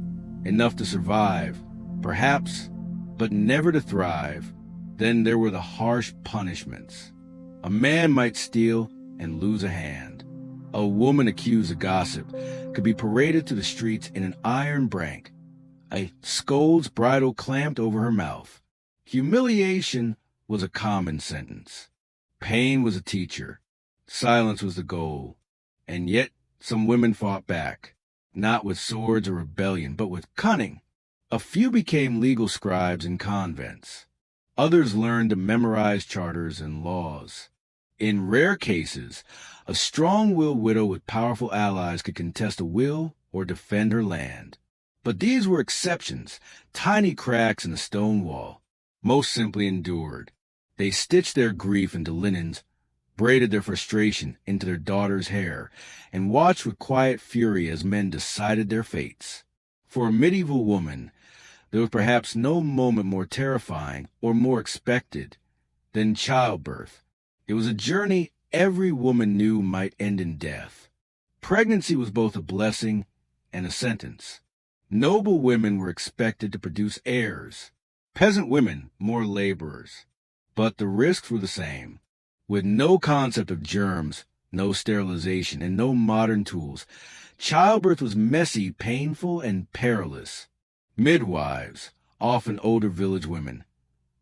Enough to survive, perhaps, but never to thrive. Then there were the harsh punishments. A man might steal and lose a hand. A woman accused of gossip could be paraded to the streets in an iron brank, a scold's bridle clamped over her mouth. Humiliation was a common sentence. Pain was a teacher. Silence was the goal. And yet some women fought back, not with swords or rebellion, but with cunning. A few became legal scribes in convents. Others learned to memorize charters and laws. In rare cases, a strong-willed widow with powerful allies could contest a will or defend her land. But these were exceptions, tiny cracks in the stone wall. Most simply endured. They stitched their grief into linens, braided their frustration into their daughter's hair, and watched with quiet fury as men decided their fates. For a medieval woman, there was perhaps no moment more terrifying or more expected than childbirth. It was a journey every woman knew might end in death. Pregnancy was both a blessing and a sentence. Noble women were expected to produce heirs, peasant women more laborers. But the risks were the same. With no concept of germs, no sterilization, and no modern tools, childbirth was messy, painful, and perilous. Midwives, often older village women,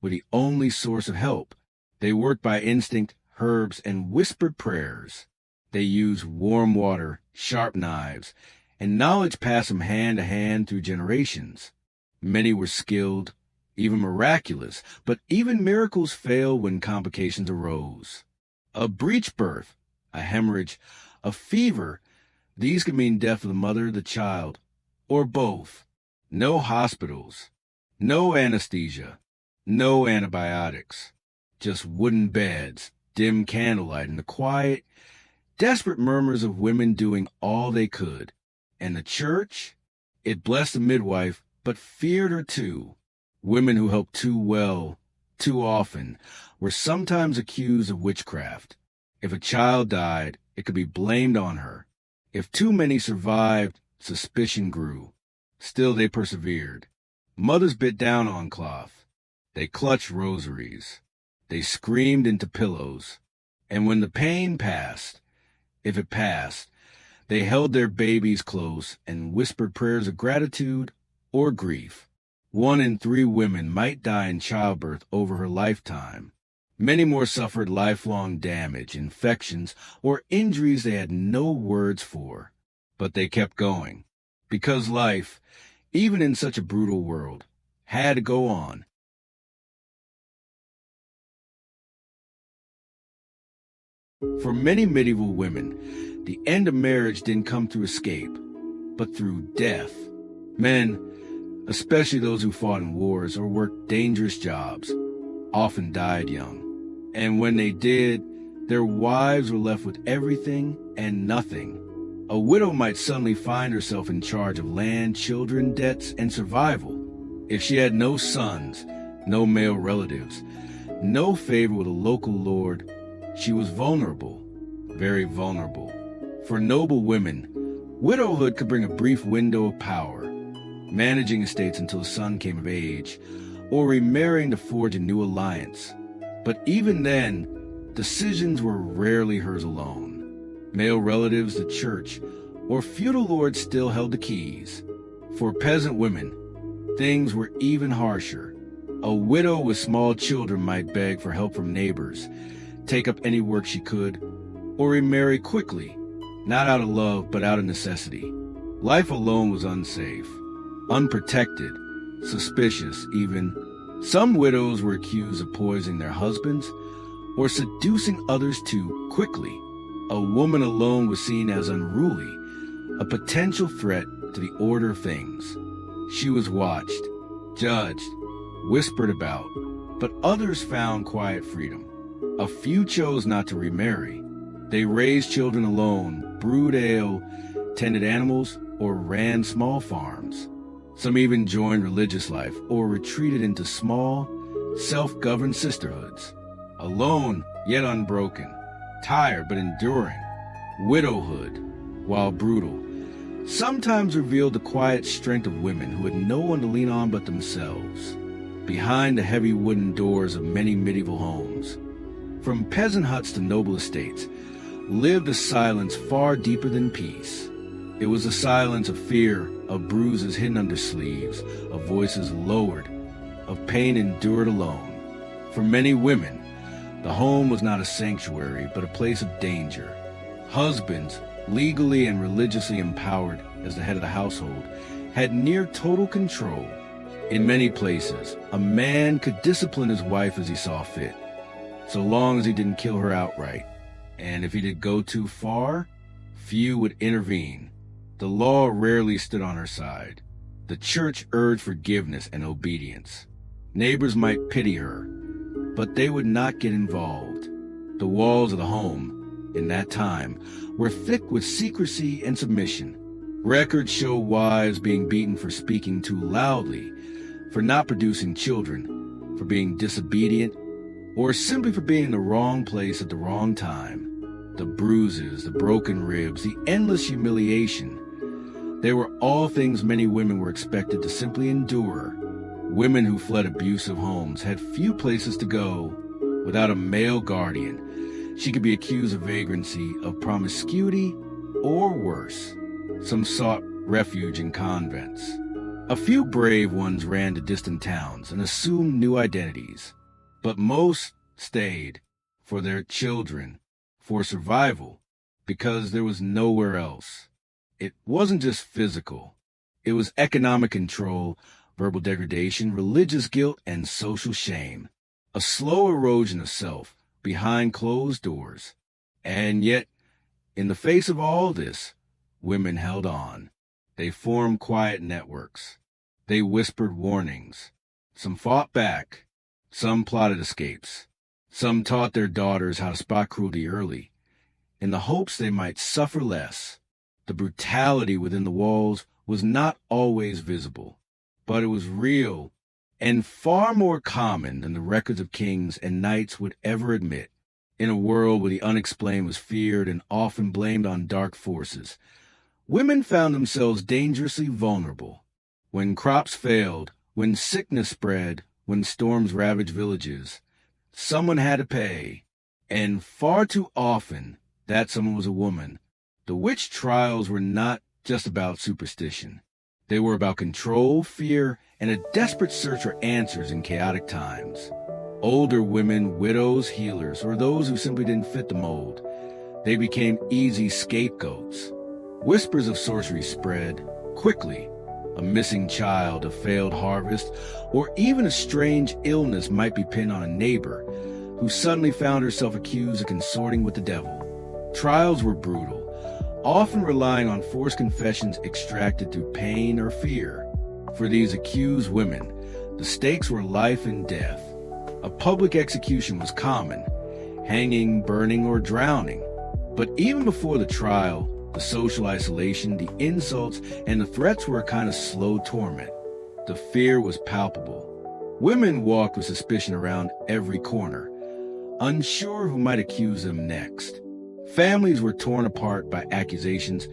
were the only source of help. They worked by instinct, herbs, and whispered prayers. They used warm water, sharp knives, and knowledge passed from hand to hand through generations. Many were skilled, even miraculous, but even miracles failed when complications arose. A breech birth, a hemorrhage, a fever, these could mean death of the mother, the child, or both. No hospitals, no anesthesia, no antibiotics, just wooden beds, dim candlelight, and the quiet, desperate murmurs of women doing all they could. And the church, it blessed the midwife, but feared her too. Women who helped too well, too often, were sometimes accused of witchcraft. If a child died, it could be blamed on her. If too many survived, suspicion grew. Still they persevered. Mothers bit down on cloth. They clutched rosaries. They screamed into pillows. And when the pain passed, if it passed, they held their babies close and whispered prayers of gratitude or grief. 1 in 3 women might die in childbirth over her lifetime. Many more suffered lifelong damage, infections, or injuries they had no words for. But they kept going, because life, even in such a brutal world, had to go on. For many medieval women, the end of marriage didn't come through escape, but through death. Men, especially those who fought in wars or worked dangerous jobs, often died young. And when they did, their wives were left with everything and nothing. A widow might suddenly find herself in charge of land, children, debts, and survival. If she had no sons, no male relatives, no favor with a local lord, She was vulnerable, very vulnerable. For noble women, widowhood could bring a brief window of power, managing estates until the son came of age, or remarrying to forge a new alliance. But even then, decisions were rarely hers alone. Male relatives, the church, or feudal lords still held the keys. For peasant women, things were even harsher. A widow with small children might beg for help from neighbors, take up any work she could, or remarry quickly, not out of love but out of necessity. Life alone was unsafe, unprotected, suspicious even. Some widows were accused of poisoning their husbands or seducing others too quickly. A woman alone was seen as unruly, a potential threat to the order of things. She was watched, judged, whispered about, but others found quiet freedom. A few chose not to remarry. They raised children alone, brewed ale, tended animals, or ran small farms. Some even joined religious life or retreated into small, self-governed sisterhoods. Alone, yet unbroken, tired but enduring. Widowhood, while brutal, sometimes revealed the quiet strength of women who had no one to lean on but themselves. Behind the heavy wooden doors of many medieval homes, from peasant huts to noble estates, lived a silence far deeper than peace. It was a silence of fear, of bruises hidden under sleeves, of voices lowered, of pain endured alone. For many women, the home was not a sanctuary, but a place of danger. Husbands, legally and religiously empowered as the head of the household, had near total control. In many places, a man could discipline his wife as he saw fit, so long as he didn't kill her outright. And if he did go too far, few would intervene. The law rarely stood on her side. The church urged forgiveness and obedience. Neighbors might pity her, but they would not get involved. The walls of the home, in that time, were thick with secrecy and submission. Records show wives being beaten for speaking too loudly, for not producing children, for being disobedient, or simply for being in the wrong place at the wrong time. The bruises, the broken ribs, the endless humiliation. They were all things many women were expected to simply endure. Women who fled abusive homes had few places to go. Without a male guardian, she could be accused of vagrancy, of promiscuity, or worse. Some sought refuge in convents. A few brave ones ran to distant towns and assumed new identities, but most stayed for their children, for survival, because there was nowhere else. It wasn't just physical. It was economic control, verbal degradation, religious guilt, and social shame. A slow erosion of self behind closed doors. And yet, in the face of all this, women held on. They formed quiet networks. They whispered warnings. Some fought back. Some plotted escapes. Some taught their daughters how to spot cruelty early, in the hopes they might suffer less. The brutality within the walls was not always visible, but it was real and far more common than the records of kings and knights would ever admit. In a world where the unexplained was feared and often blamed on dark forces, women found themselves dangerously vulnerable. When crops failed, when sickness spread, when storms ravaged villages, someone had to pay, and far too often that someone was a woman. The witch trials were not just about superstition. They were about control, fear, and a desperate search for answers in chaotic times. Older women, widows, healers, or those who simply didn't fit the mold, they became easy scapegoats. Whispers of sorcery spread quickly. A missing child, a failed harvest, or even a strange illness might be pinned on a neighbor who suddenly found herself accused of consorting with the devil. Trials were brutal, often relying on forced confessions extracted through pain or fear. For these accused women, the stakes were life and death. A public execution was common, hanging, burning, or drowning. But even before the trial, the social isolation, the insults, and the threats were a kind of slow torment. The fear was palpable. Women walked with suspicion around every corner. unsure who might accuse them next. Families were torn apart by accusations,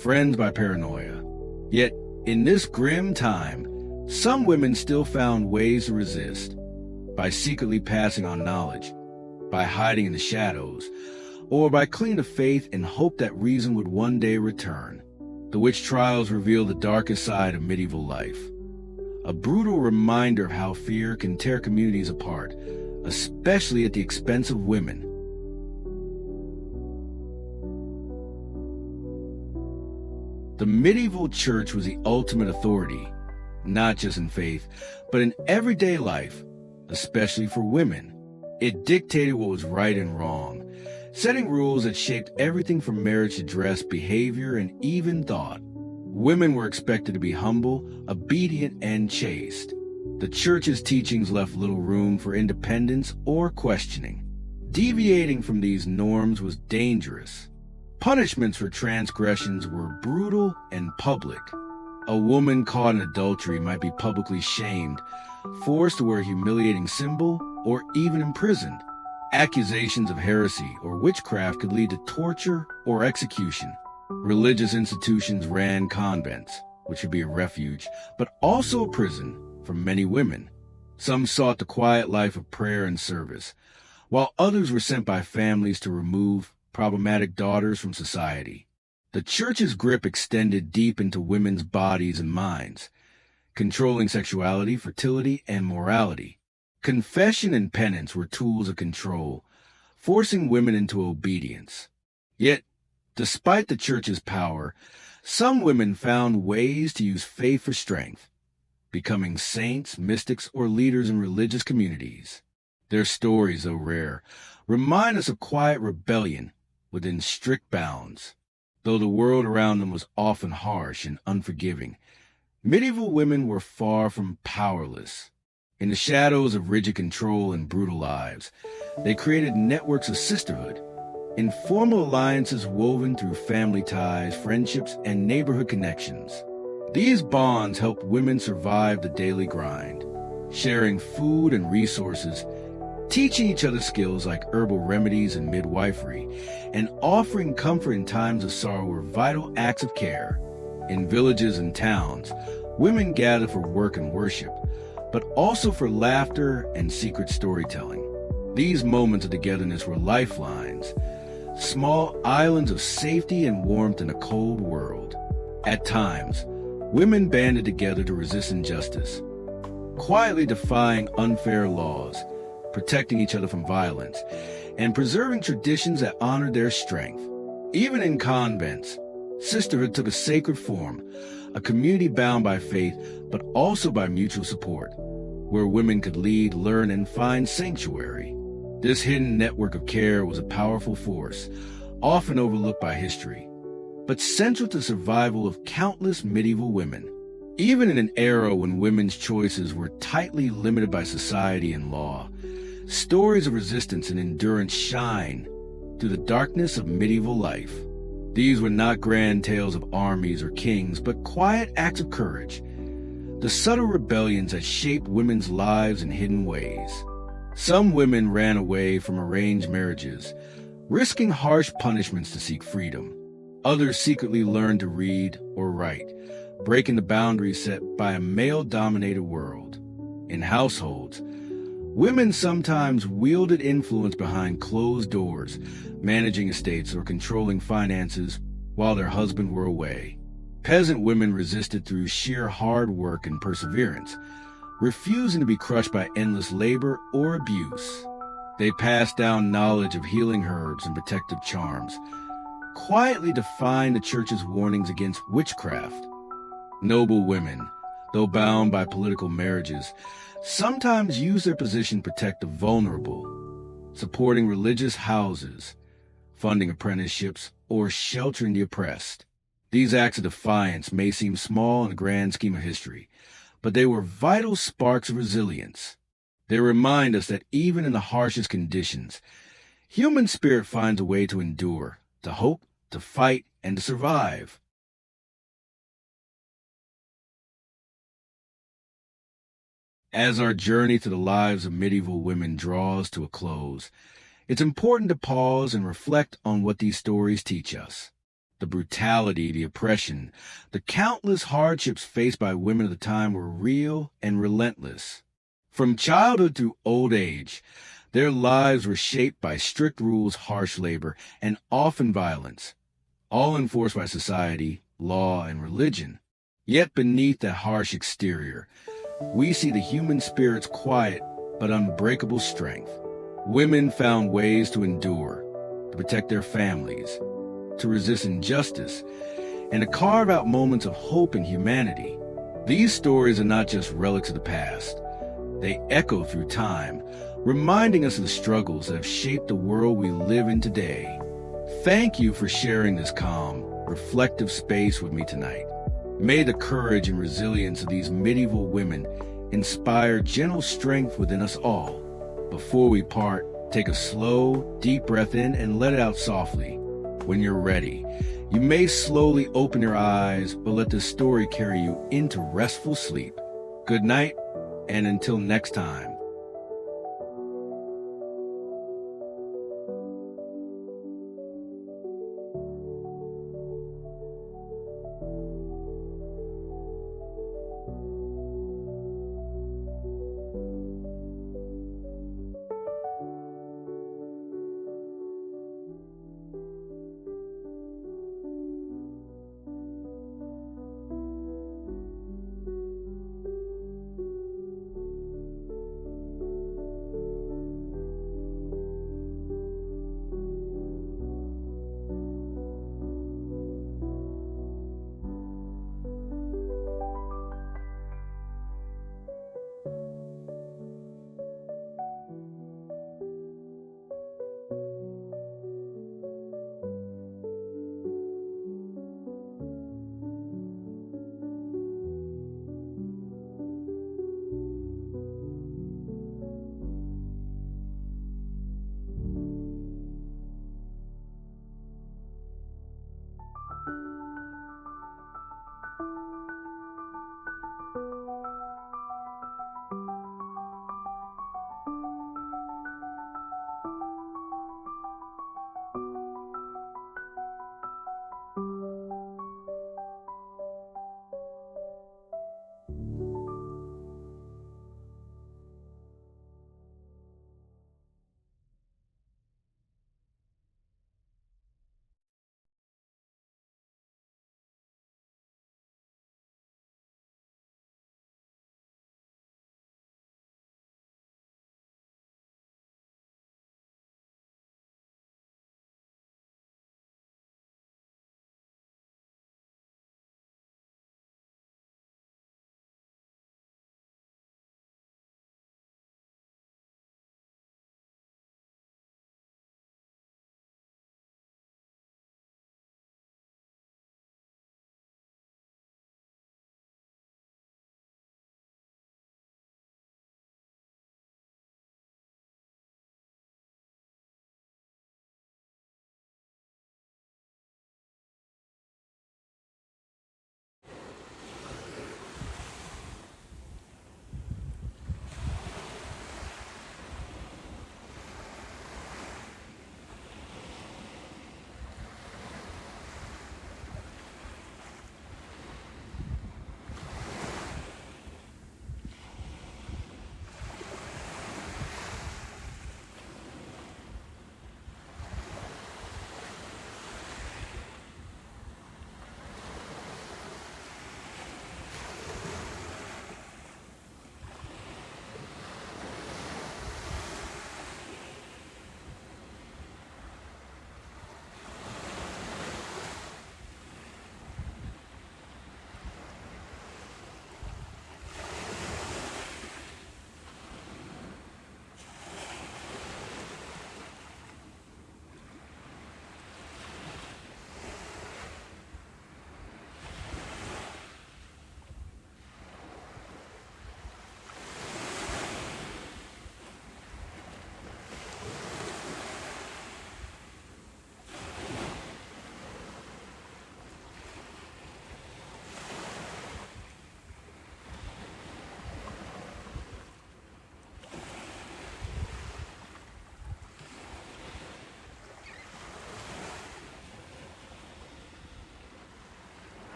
friends by paranoia. Yet, in this grim time, some women still found ways to resist, by secretly passing on knowledge, by hiding in the shadows, or by clinging to faith and hope that reason would one day return. The witch trials reveal the darkest side of medieval life, a brutal reminder of how fear can tear communities apart, especially at the expense of women. The medieval church was the ultimate authority, not just in faith, but in everyday life, especially for women. It dictated what was right and wrong, setting rules that shaped everything from marriage to dress, behavior, and even thought. Women were expected to be humble, obedient, and chaste. The church's teachings left little room for independence or questioning. Deviating from these norms was dangerous. Punishments for transgressions were brutal and public. A woman caught in adultery might be publicly shamed, forced to wear a humiliating symbol, or even imprisoned. Accusations of heresy or witchcraft could lead to torture or execution. Religious institutions ran convents, which would be a refuge, but also a prison for many women. Some sought the quiet life of prayer and service, while others were sent by families to remove problematic daughters from society. The church's grip extended deep into women's bodies and minds, controlling sexuality, fertility, and morality. Confession and penance were tools of control, forcing women into obedience. Yet, despite the church's power, some women found ways to use faith for strength, becoming saints, mystics, or leaders in religious communities. Their stories, though rare, remind us of quiet rebellion within strict bounds. Though the world around them was often harsh and unforgiving, medieval women were far from powerless. In the shadows of rigid control and brutal lives, they created networks of sisterhood, informal alliances woven through family ties, friendships, and neighborhood connections. These bonds helped women survive the daily grind, sharing food and resources, teaching each other skills like herbal remedies and midwifery, and offering comfort in times of sorrow were vital acts of care. In villages and towns, women gathered for work and worship, but also for laughter and secret storytelling. These moments of togetherness were lifelines, small islands of safety and warmth in a cold world. At times, women banded together to resist injustice, quietly defying unfair laws, protecting each other from violence, and preserving traditions that honored their strength. Even in convents, sisterhood took a sacred form, a community bound by faith, but also by mutual support, where women could lead, learn, and find sanctuary. This hidden network of care was a powerful force, often overlooked by history, but central to the survival of countless medieval women. Even in an era when women's choices were tightly limited by society and law, stories of resistance and endurance shine through the darkness of medieval life. These were not grand tales of armies or kings, but quiet acts of courage, the subtle rebellions that shaped women's lives in hidden ways. Some women ran away from arranged marriages, risking harsh punishments to seek freedom. Others secretly learned to read or write, breaking the boundaries set by a male-dominated world. In households, women sometimes wielded influence behind closed doors, managing estates or controlling finances while their husbands were away. Peasant women resisted through sheer hard work and perseverance, refusing to be crushed by endless labor or abuse. They passed down knowledge of healing herbs and protective charms, quietly defying the church's warnings against witchcraft. Noble women, though bound by political marriages, sometimes use their position to protect the vulnerable, supporting religious houses, funding apprenticeships, or sheltering the oppressed. These acts of defiance may seem small in the grand scheme of history, but they were vital sparks of resilience. They remind us that even in the harshest conditions, human spirit finds a way to endure, to hope, to fight, and to survive. As our journey to the lives of medieval women draws to a close, It's important to pause and reflect on what these stories teach us. The brutality, the oppression, the countless hardships faced by women of the time were real and relentless. From childhood through old age, their lives were shaped by strict rules, harsh labor, and often violence, all enforced by society, law, and religion. Yet beneath that harsh exterior, we see the human spirit's quiet but unbreakable strength. Women found ways to endure, to protect their families, to resist injustice, and to carve out moments of hope and humanity. These stories are not just relics of the past. They echo through time, reminding us of the struggles that have shaped the world we live in today. Thank you for sharing this calm, reflective space with me tonight. May the courage and resilience of these medieval women inspire gentle strength within us all. Before we part, take a slow, deep breath in and let it out softly. When you're ready, you may slowly open your eyes, but let this story carry you into restful sleep. Good night, and until next time.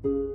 you